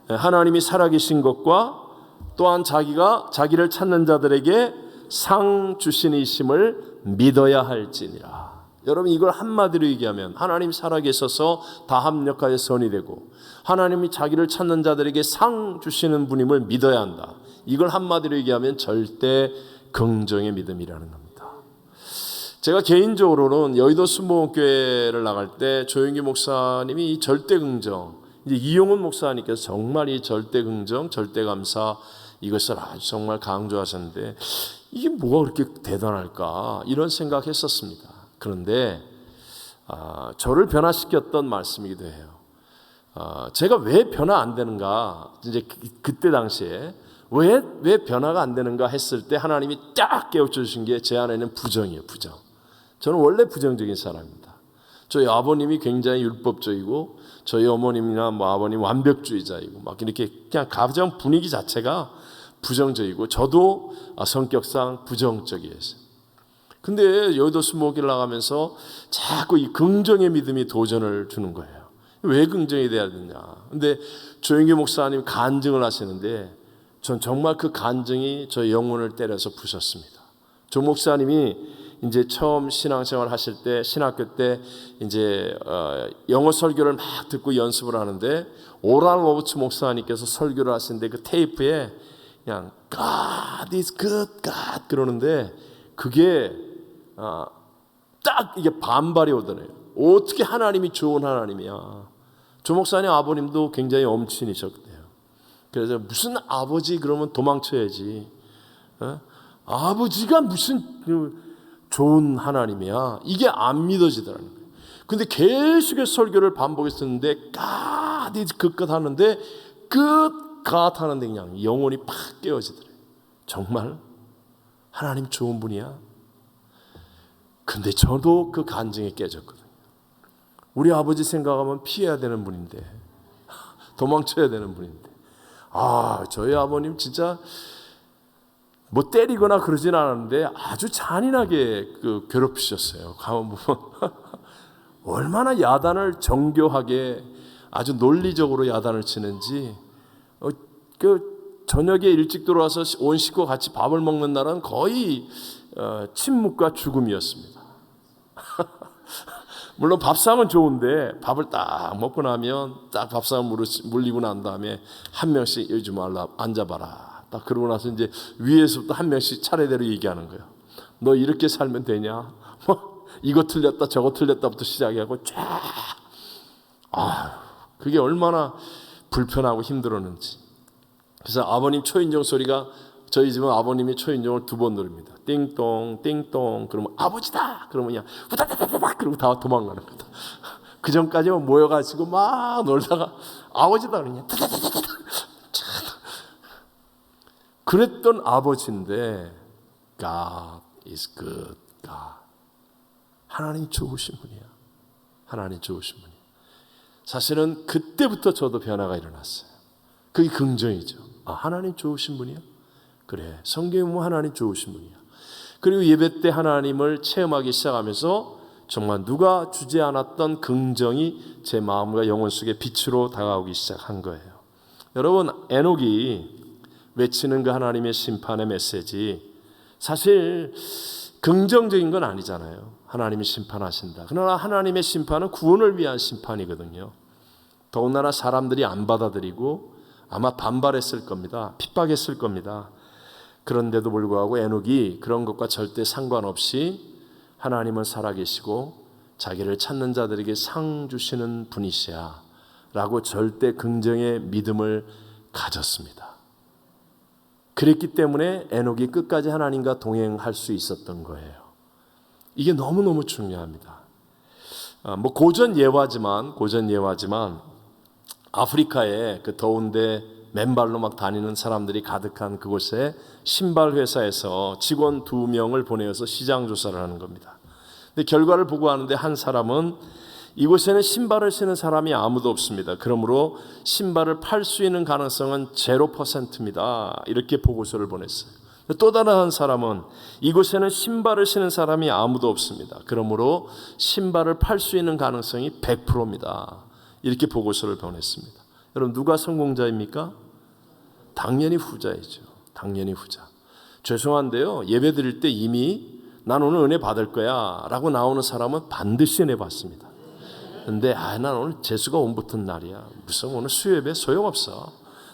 A: 하나님이 살아계신 것과 또한 자기가 자기를 찾는 자들에게 상 주시는 이심을 믿어야 할지니라. 여러분, 이걸 한마디로 얘기하면 하나님 살아계셔서 다 합력하여 선이 되고 하나님이 자기를 찾는 자들에게 상 주시는 분임을 믿어야 한다. 이걸 한마디로 얘기하면 절대 긍정의 믿음이라는 겁니다. 제가 개인적으로는 여의도 순복음교회를 나갈 때 조영기 목사님이 이 절대 긍정, 이제 이용훈 목사님께서 정말 이 절대 긍정, 절대 감사 이것을 아주 정말 강조하셨는데 이게 뭐가 그렇게 대단할까 이런 생각했었습니다. 그런데 저를 변화시켰던 말씀이기도 해요. 제가 왜 변화 안 되는가, 이제 그때 당시에 왜 변화가 안 되는가 했을 때 하나님이 딱 깨우쳐 주신 게 제 안에는 부정이에요. 부정. 저는 원래 부정적인 사람입니다. 저희 아버님이 굉장히 율법적이고 저희 어머님이나 뭐 아버님 완벽주의자이고 막 이렇게 그냥 가정 분위기 자체가 부정적이고 저도 성격상 부정적이에요. 근데 여의도 순복음교회를 나가면서 자꾸 이 긍정의 믿음이 도전을 주는 거예요. 왜 긍정이 돼야 되냐. 근데 조영기 목사님 간증을 하시는데 전 정말 그 간증이 저의 영혼을 때려서 부셨습니다. 조 목사님이 이제 처음 신앙생활 하실 때 신학교 때 이제 영어 설교를 막 듣고 연습을 하는데 오랄 로버츠 목사님께서 설교를 하시는데 그 테이프에 그냥 God is good, God 그러는데 그게 딱 이게 반발이 오더래요. 어떻게 하나님이 좋은 하나님이야. 조 목사님 아버님도 굉장히 엄친이셨대요. 그래서 무슨 아버지 그러면 도망쳐야지. 아버지가 무슨 좋은 하나님이야. 이게 안 믿어지더라는 거예요. 근데 계속해서 설교를 반복했었는데 God is good 하는데 God 하는데 그냥 영혼이 팍 깨어지더래요. 정말 하나님 좋은 분이야. 근데 저도 그 간증에 깨졌거든요. 우리 아버지 생각하면 피해야 되는 분인데 도망쳐야 되는 분인데 저희 아버님 진짜 뭐 때리거나 그러진 않았는데 아주 잔인하게 괴롭히셨어요. 가만 보면 얼마나 야단을 정교하게 아주 논리적으로 야단을 치는지 저녁에 일찍 들어와서 온 식구와 같이 밥을 먹는 날은 거의 침묵과 죽음이었습니다. 물론 밥상은 좋은데 밥을 딱 먹고 나면 딱 밥상 물리고 난 다음에 한 명씩 요즘 앉아봐라. 딱 그러고 나서 이제 위에서부터 한 명씩 차례대로 얘기하는 거예요. 너 이렇게 살면 되냐? 뭐 이거 틀렸다 저거 틀렸다부터 시작하고 쫙. 그게 얼마나 불편하고 힘들었는지. 그래서 아버님 초인종 소리가 저희 집은 아버님이 초인종을 2번 누릅니다. 띵동 띵동 그러면 아버지다 그러면 그냥 후다다다닥 그러고 다 도망가는 거다. 그 전까지는 모여가지고 막 놀다가 아버지다 그러냐 다다다다닥 그랬던 아버지인데 God is good. God. 하나님 좋으신 분이야. 하나님 좋으신 분이야. 사실은 그때부터 저도 변화가 일어났어요. 그게 긍정이죠. 하나님 좋으신 분이야. 그래, 성경에 보면 하나님 좋으신 분이야. 그리고 예배 때 하나님을 체험하기 시작하면서 정말 누가 주지 않았던 긍정이 제 마음과 영혼 속에 빛으로 다가오기 시작한 거예요. 여러분, 에녹이 외치는 그 하나님의 심판의 메시지 사실 긍정적인 건 아니잖아요. 하나님이 심판하신다. 그러나 하나님의 심판은 구원을 위한 심판이거든요. 더군다나 사람들이 안 받아들이고 아마 반발했을 겁니다. 핍박했을 겁니다. 그런데도 불구하고 에녹이 그런 것과 절대 상관없이 하나님은 살아계시고 자기를 찾는 자들에게 상 주시는 분이시야 라고 절대 긍정의 믿음을 가졌습니다. 그랬기 때문에 에녹이 끝까지 하나님과 동행할 수 있었던 거예요. 이게 너무너무 중요합니다. 고전 예화지만 아프리카에 그 더운데 맨발로 막 다니는 사람들이 가득한 그곳에 신발 회사에서 직원 2명을 보내어서 시장 조사를 하는 겁니다. 근데 결과를 보고 하는데 한 사람은 이곳에는 신발을 신은 사람이 아무도 없습니다. 그러므로 신발을 팔 수 있는 가능성은 0%입니다. 이렇게 보고서를 보냈어요. 또 다른 한 사람은 이곳에는 신발을 신은 사람이 아무도 없습니다. 그러므로 신발을 팔 수 있는 가능성이 100%입니다. 이렇게 보고서를 보냈습니다. 여러분, 누가 성공자입니까? 당연히 후자이죠. 당연히 후자. 죄송한데요, 예배 드릴 때 이미 난 오늘 은혜 받을 거야 라고 나오는 사람은 반드시 은혜 받습니다. 근데 난 오늘 재수가 온 붙은 날이야, 무슨 오늘 수요예배 소용없어,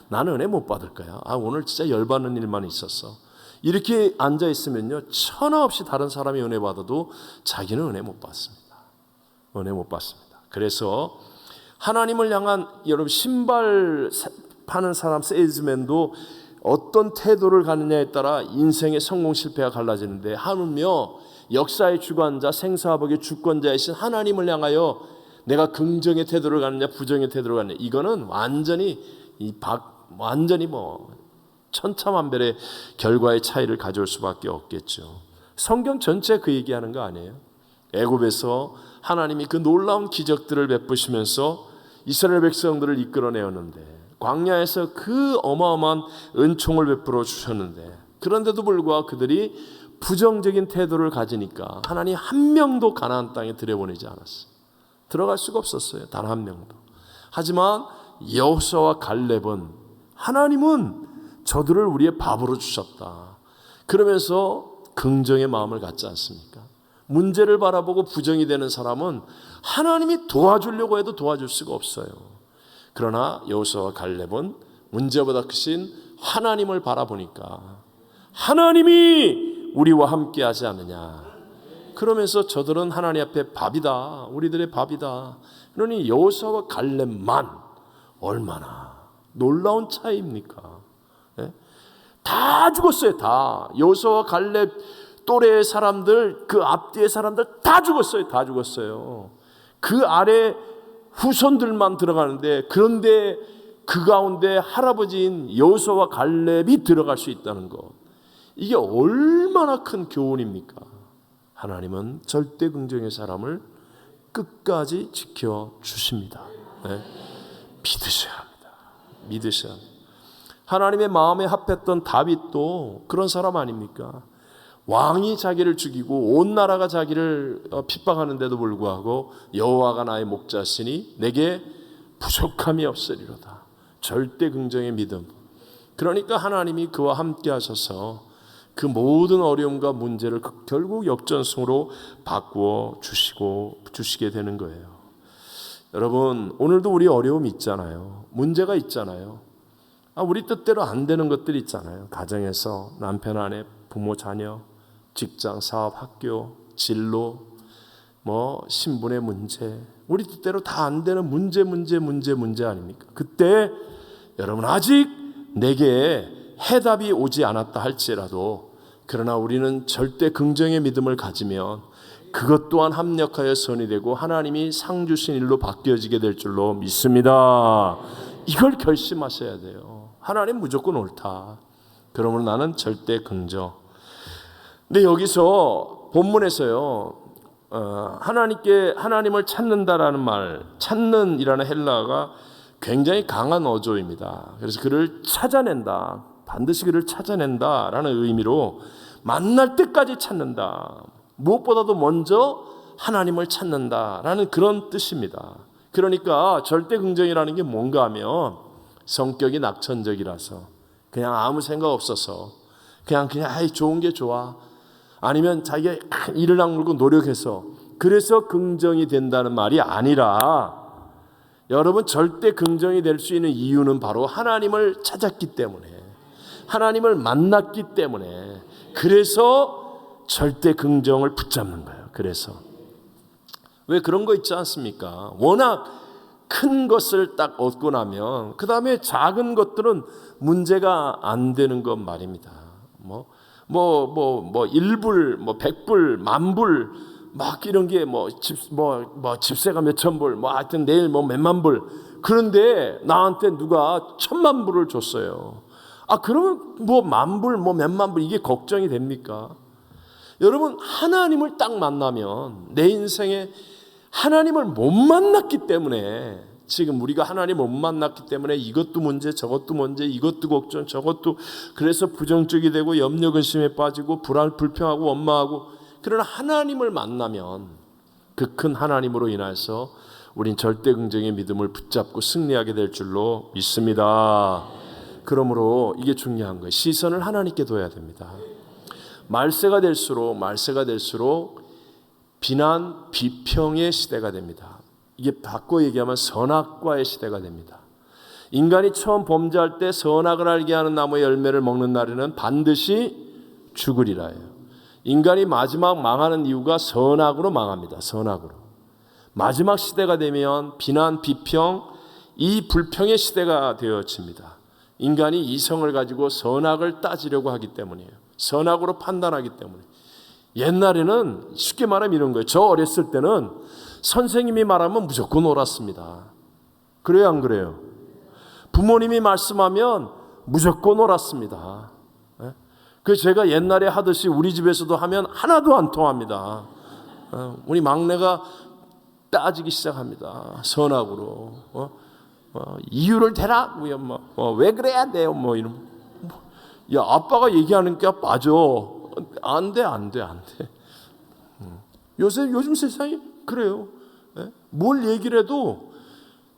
A: 나는 은혜 못 받을 거야, 오늘 진짜 열받는 일만 있었어, 이렇게 앉아있으면요, 천하 없이 다른 사람이 은혜 받아도 자기는 은혜 못 받습니다. 은혜 못 받습니다. 그래서 하나님을 향한, 여러분, 신발 파는 사람 세일즈맨도 어떤 태도를 갖느냐에 따라 인생의 성공 실패가 갈라지는데, 하물며 역사의 주관자, 생사화복의 주권자이신 하나님을 향하여 내가 긍정의 태도를 갖느냐 부정의 태도를 갖느냐, 이거는 완전히 천차만별의 결과의 차이를 가져올 수밖에 없겠죠. 성경 전체 그 얘기하는 거 아니에요? 애굽에서 하나님이 그 놀라운 기적들을 베푸시면서 이스라엘 백성들을 이끌어내었는데, 광야에서 그 어마어마한 은총을 베풀어 주셨는데, 그런데도 불구하고 그들이 부정적인 태도를 가지니까 하나님 한 명도 가나안 땅에 들여보내지 않았어요. 들어갈 수가 없었어요. 단 한 명도. 하지만 여호수아와 갈렙은 하나님은 저들을 우리의 밥으로 주셨다, 그러면서 긍정의 마음을 갖지 않습니까? 문제를 바라보고 부정이 되는 사람은 하나님이 도와주려고 해도 도와줄 수가 없어요. 그러나 여호수아와 갈렙은 문제보다 크신 하나님을 바라보니까 하나님이 우리와 함께 하지 않느냐, 그러면서 저들은 하나님 앞에 밥이다, 우리들의 밥이다. 그러니 여호수아와 갈렙만 얼마나 놀라운 차이입니까? 네? 다 죽었어요. 다. 여호수아와 갈렙 또래의 사람들, 그 앞뒤의 사람들 다 죽었어요. 다 죽었어요. 그 아래 후손들만 들어가는데, 그런데 그 가운데 할아버지인 여호수아와 갈렙이 들어갈 수 있다는 것, 이게 얼마나 큰 교훈입니까? 하나님은 절대 긍정의 사람을 끝까지 지켜주십니다. 네? 믿으셔야 합니다. 믿으셔야 합니다. 하나님의 마음에 합했던 다윗도 그런 사람 아닙니까? 왕이 자기를 죽이고 온 나라가 자기를 핍박하는데도 불구하고 여호와가 나의 목자시니 내게 부족함이 없으리로다. 절대 긍정의 믿음. 그러니까 하나님이 그와 함께 하셔서 그 모든 어려움과 문제를 결국 역전승으로 바꾸어 주시게 되는 거예요. 여러분, 오늘도 우리 어려움이 있잖아요. 문제가 있잖아요. 우리 뜻대로 안 되는 것들이 있잖아요. 가정에서 남편, 아내, 부모, 자녀, 직장, 사업, 학교, 진로, 신분의 문제, 우리 뜻대로 다 안 되는 문제 아닙니까? 그때 여러분, 아직 내게 해답이 오지 않았다 할지라도, 그러나 우리는 절대 긍정의 믿음을 가지면 그것 또한 합력하여 선이 되고 하나님이 상 주신 일로 바뀌어지게 될 줄로 믿습니다. 이걸 결심하셔야 돼요. 하나님 무조건 옳다. 그러므로 나는 절대 긍정. 근데 여기서 본문에서요, 하나님을 찾는다라는 말, 찾는이라는 헬라어가 굉장히 강한 어조입니다. 그래서 그를 찾아낸다, 반드시 그를 찾아낸다라는 의미로 만날 때까지 찾는다, 무엇보다도 먼저 하나님을 찾는다라는 그런 뜻입니다. 그러니까 절대 긍정이라는 게 뭔가 하면 성격이 낙천적이라서 그냥 아무 생각 없어서 그냥 좋은 게 좋아, 아니면 자기가 이를 악물고 노력해서 그래서 긍정이 된다는 말이 아니라, 여러분, 절대 긍정이 될 수 있는 이유는 바로 하나님을 찾았기 때문에, 하나님을 만났기 때문에, 그래서 절대 긍정을 붙잡는 거예요. 그래서 왜 그런 거 있지 않습니까? 워낙 큰 것을 딱 얻고 나면 그 다음에 작은 것들은 문제가 안 되는 것 말입니다. 1불, 100불, 만불, 막 이런 게 집세가 몇천 불, 하여튼 내일 몇만 불. 그런데 나한테 누가 1000만 불을 줬어요. 그러면 만불, 몇만 불, 이게 걱정이 됩니까? 여러분, 하나님을 딱 만나면 내 인생에 하나님을 못 만났기 때문에, 지금 우리가 하나님 못 만났기 때문에 이것도 문제 저것도 문제 이것도 걱정 저것도, 그래서 부정적이 되고 염려 근심에 빠지고 불평하고 원망하고. 그러나 하나님을 만나면 그 큰 하나님으로 인해서 우린 절대 긍정의 믿음을 붙잡고 승리하게 될 줄로 믿습니다. 그러므로 이게 중요한 거예요. 시선을 하나님께 둬야 됩니다. 말세가 될수록 비난, 비평의 시대가 됩니다. 이게 바꿔 얘기하면 선악과의 시대가 됩니다. 인간이 처음 범죄할 때 선악을 알게 하는 나무의 열매를 먹는 날에는 반드시 죽으리라 해요. 인간이 마지막 망하는 이유가 선악으로 망합니다. 선악으로. 마지막 시대가 되면 비난, 비평, 이 불평의 시대가 되어집니다. 인간이 이성을 가지고 선악을 따지려고 하기 때문이에요. 선악으로 판단하기 때문에. 옛날에는 쉽게 말하면 이런 거예요. 저 어렸을 때는 선생님이 말하면 무조건 옳았습니다. 그래요, 안 그래요? 부모님이 말씀하면 무조건 옳았습니다. 그래서 제가 옛날에 하듯이 우리 집에서도 하면 하나도 안 통합니다. 우리 막내가 따지기 시작합니다. 선악으로. 이유를 대라. 왜 그래야 돼요? 이런. 야, 아빠가 얘기하는 게 맞아. 안 돼. 요즘 세상이 그래요. 뭘 얘기를 해도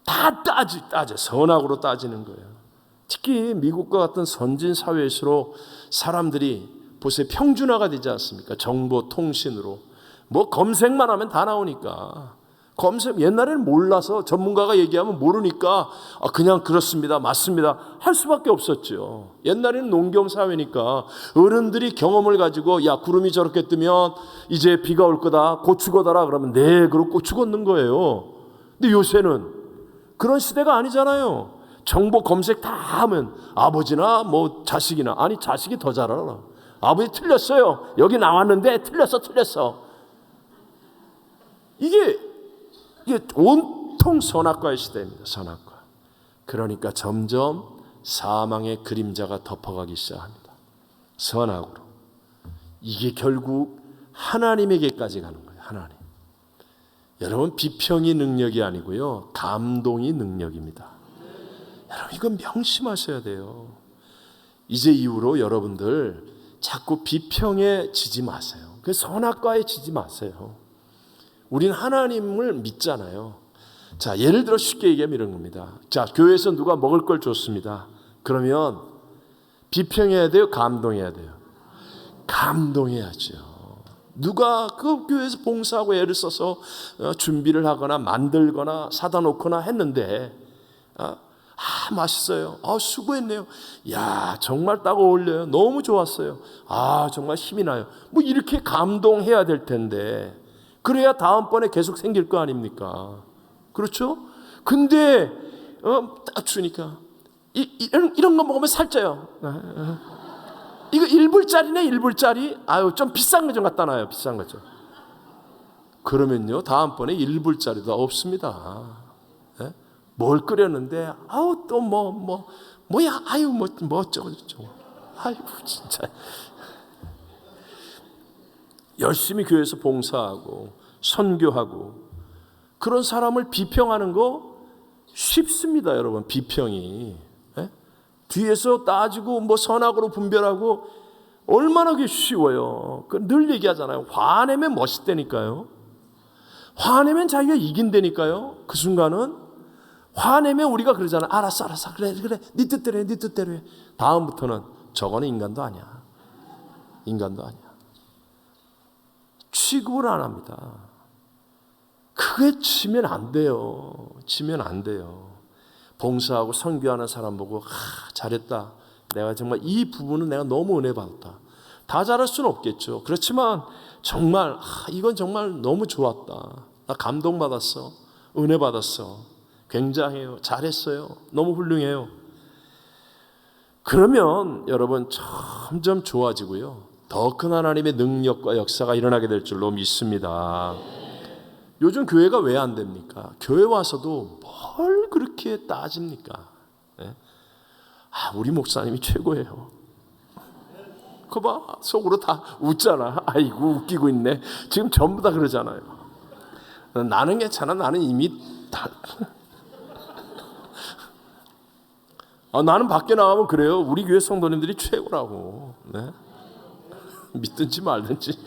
A: 다 따져. 선악으로 따지는 거예요. 특히 미국과 같은 선진 사회일수록 사람들이 보세요. 평준화가 되지 않습니까? 정보, 통신으로. 뭐 검색만 하면 다 나오니까. 옛날에는 몰라서 전문가가 얘기하면 모르니까 그냥 그렇습니다, 맞습니다 할 수밖에 없었죠. 옛날에는 농경 사회니까 어른들이 경험을 가지고 야, 구름이 저렇게 뜨면 이제 비가 올 거다, 고추 걷어라 그러면 네, 그럼 고추 걷는 거예요. 근데 요새는 그런 시대가 아니잖아요. 정보 검색 다 하면 아버지나 뭐 자식이나, 아니 자식이 더 잘 알아. 아버지 틀렸어요. 여기 나왔는데 틀렸어. 이게 온통 선악과의 시대입니다. 선악과. 그러니까 점점 사망의 그림자가 덮어가기 시작합니다. 선악으로. 이게 결국 하나님에게까지 가는 거예요. 하나님. 여러분, 비평이 능력이 아니고요, 감동이 능력입니다. 여러분, 이건 명심하셔야 돼요. 이제 이후로 여러분들 자꾸 비평에 지지 마세요. 그 선악과에 지지 마세요. 우린 하나님을 믿잖아요. 자, 예를 들어 쉽게 얘기하면 이런 겁니다. 자, 교회에서 누가 먹을 걸 줬습니다. 그러면 비평해야 돼요? 감동해야 돼요? 감동해야죠. 누가 그 교회에서 봉사하고 애를 써서 준비를 하거나 만들거나 사다 놓거나 했는데 맛있어요. 수고했네요. 야, 정말 딱 어울려요. 너무 좋았어요. 정말 힘이 나요. 뭐 이렇게 감동해야 될 텐데, 그래야 다음번에 계속 생길 거 아닙니까? 그렇죠? 근데 딱 주니까 이런 거 먹으면 살쪄요. 이거 1불짜리네, 1불짜리. 좀 비싼 거 좀 갖다 놔요. 비싼 거 좀. 그러면요, 다음번에 1불짜리도 없습니다. 뭘 끓였는데 또 뭐야, 뭐 어쩌고 저쩌고. 진짜. 열심히 교회에서 봉사하고 선교하고 그런 사람을 비평하는 거 쉽습니다, 여러분. 비평이 뒤에서 따지고 뭐 선악으로 분별하고 얼마나 그게 쉬워요. 늘 얘기하잖아요. 화내면 멋있다니까요. 화내면 자기가 이긴다니까요. 그 순간은 화내면 우리가 그러잖아요. 알았어, 그래, 네 뜻대로 해. 다음부터는 저거는 인간도 아니야. 취급을 안 합니다. 그게 치면 안 돼요. 봉사하고 선교하는 사람 보고 잘했다. 내가 정말 이 부분은 내가 너무 은혜 받았다. 다 잘할 수는 없겠죠. 그렇지만 정말 이건 정말 너무 좋았다. 나 감동받았어. 은혜 받았어. 굉장해요. 잘했어요. 너무 훌륭해요. 그러면 여러분 점점 좋아지고요. 더 큰 하나님의 능력과 역사가 일어나게 될 줄로 믿습니다. 요즘 교회가 왜 안 됩니까? 교회 와서도 뭘 그렇게 따집니까? 우리 목사님이 최고예요. 그거 봐, 속으로 다 웃잖아. 아이고, 웃기고 있네. 지금 전부 다 그러잖아요. 나는 괜찮아. 나는 이미 다. 나는 밖에 나가면 그래요. 우리 교회 성도님들이 최고라고. 네? 믿든지 말든지.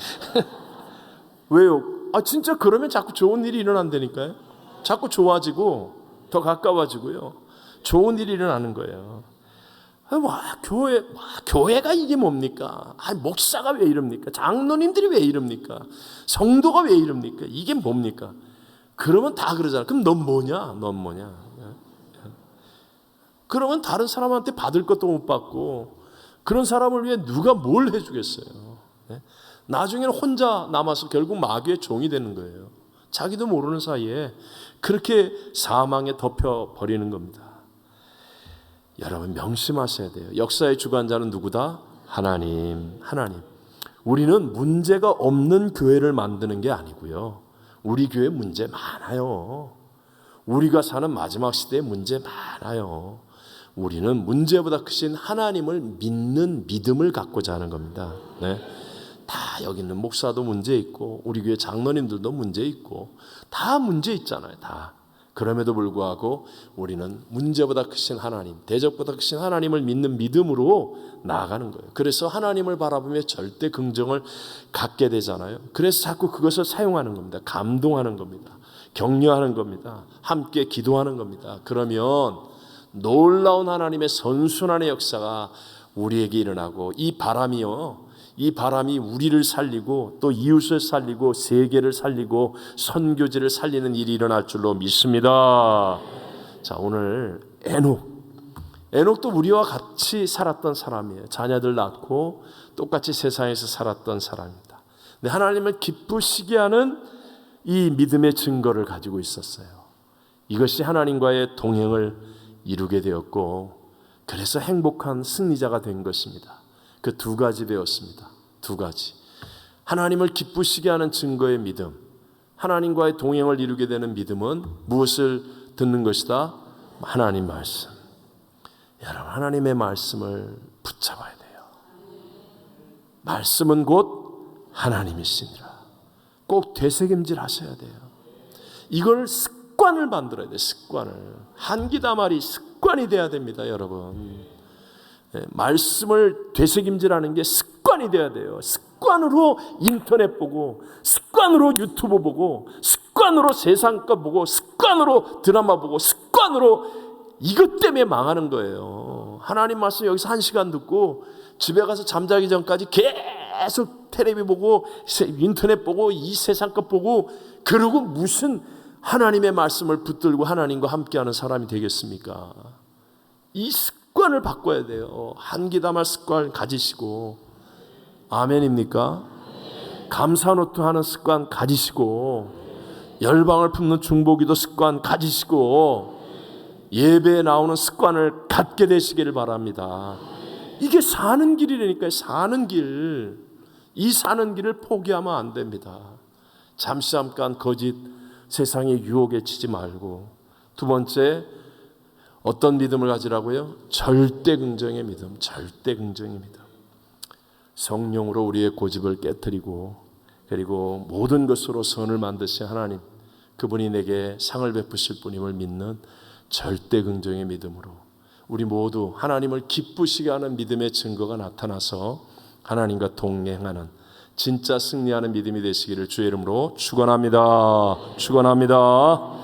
A: 왜요? 진짜 그러면 자꾸 좋은 일이 일어난다니까요. 자꾸 좋아지고 더 가까워지고요. 좋은 일이 일어나는 거예요. 교회가 이게 뭡니까? 목사가 왜 이럽니까? 장로님들이 왜 이럽니까? 성도가 왜 이럽니까? 이게 뭡니까? 그러면 다 그러잖아. 그럼 넌 뭐냐? 넌 뭐냐? 그러면 다른 사람한테 받을 것도 못 받고 그런 사람을 위해 누가 뭘 해주겠어요? 나중에는 혼자 남아서 결국 마귀의 종이 되는 거예요. 자기도 모르는 사이에 그렇게 사망에 덮여버리는 겁니다. 여러분 명심하셔야 돼요. 역사의 주관자는 누구다? 하나님. 우리는 문제가 없는 교회를 만드는 게 아니고요. 우리 교회 문제 많아요. 우리가 사는 마지막 시대에 문제 많아요. 우리는 문제보다 크신 하나님을 믿는 믿음을 갖고자 하는 겁니다. 네. 다 여기 있는 목사도 문제 있고 우리 교회 장로님들도 문제 있고 다 문제 있잖아요. 다. 그럼에도 불구하고 우리는 문제보다 크신 하나님, 대적보다 크신 하나님을 믿는 믿음으로 나아가는 거예요. 그래서 하나님을 바라보며 절대 긍정을 갖게 되잖아요. 그래서 자꾸 그것을 사용하는 겁니다. 감동하는 겁니다. 격려하는 겁니다. 함께 기도하는 겁니다. 그러면 놀라운 하나님의 선순환의 역사가 우리에게 일어나고 이 바람이 우리를 살리고 또 이웃을 살리고 세계를 살리고 선교지를 살리는 일이 일어날 줄로 믿습니다. 자, 오늘 에녹도 우리와 같이 살았던 사람이에요. 자녀들 낳고 똑같이 세상에서 살았던 사람입니다. 근데 하나님을 기쁘시게 하는 이 믿음의 증거를 가지고 있었어요. 이것이 하나님과의 동행을 이루게 되었고 그래서 행복한 승리자가 된 것입니다. 그 두 가지 배웠습니다. 두 가지. 하나님을 기쁘시게 하는 증거의 믿음, 하나님과의 동행을 이루게 되는 믿음은 무엇을 듣는 것이다? 하나님 말씀. 여러분 하나님의 말씀을 붙잡아야 돼요. 말씀은 곧 하나님이시니라. 꼭 되새김질 하셔야 돼요. 이걸 습관을 만들어야 돼요. 습관을. 한기다말이 습관이 돼야 됩니다. 여러분. 말씀을 되새김질하는 게 습관이 돼야 돼요. 습관으로 인터넷 보고 습관으로 유튜브 보고 습관으로 세상 거 보고 습관으로 드라마 보고 습관으로 이것 때문에 망하는 거예요. 하나님 말씀 여기서 1시간 듣고 집에 가서 잠자기 전까지 계속 텔레비 보고 인터넷 보고 이 세상 것 보고 그러고 무슨 하나님의 말씀을 붙들고 하나님과 함께하는 사람이 되겠습니까? 이 습관을 바꿔야 돼요. 한기담할 습관 가지시고 아멘입니까? 감사노트 하는 습관 가지시고 열방을 품는 중보기도 습관 가지시고 예배에 나오는 습관을 갖게 되시기를 바랍니다. 이게 사는 길이라니까요. 사는 길. 이 사는 길을 포기하면 안 됩니다. 잠깐 거짓 세상의 유혹에 치지 말고 두 번째 어떤 믿음을 가지라고요? 절대 긍정의 믿음. 절대 긍정의 믿음. 성령으로 우리의 고집을 깨트리고 그리고 모든 것으로 선을 만드신 하나님 그분이 내게 상을 베푸실 분임을 믿는 절대 긍정의 믿음으로 우리 모두 하나님을 기쁘시게 하는 믿음의 증거가 나타나서 하나님과 동행하는 진짜 승리하는 믿음이 되시기를 주의 이름으로 축원합니다. 축원합니다.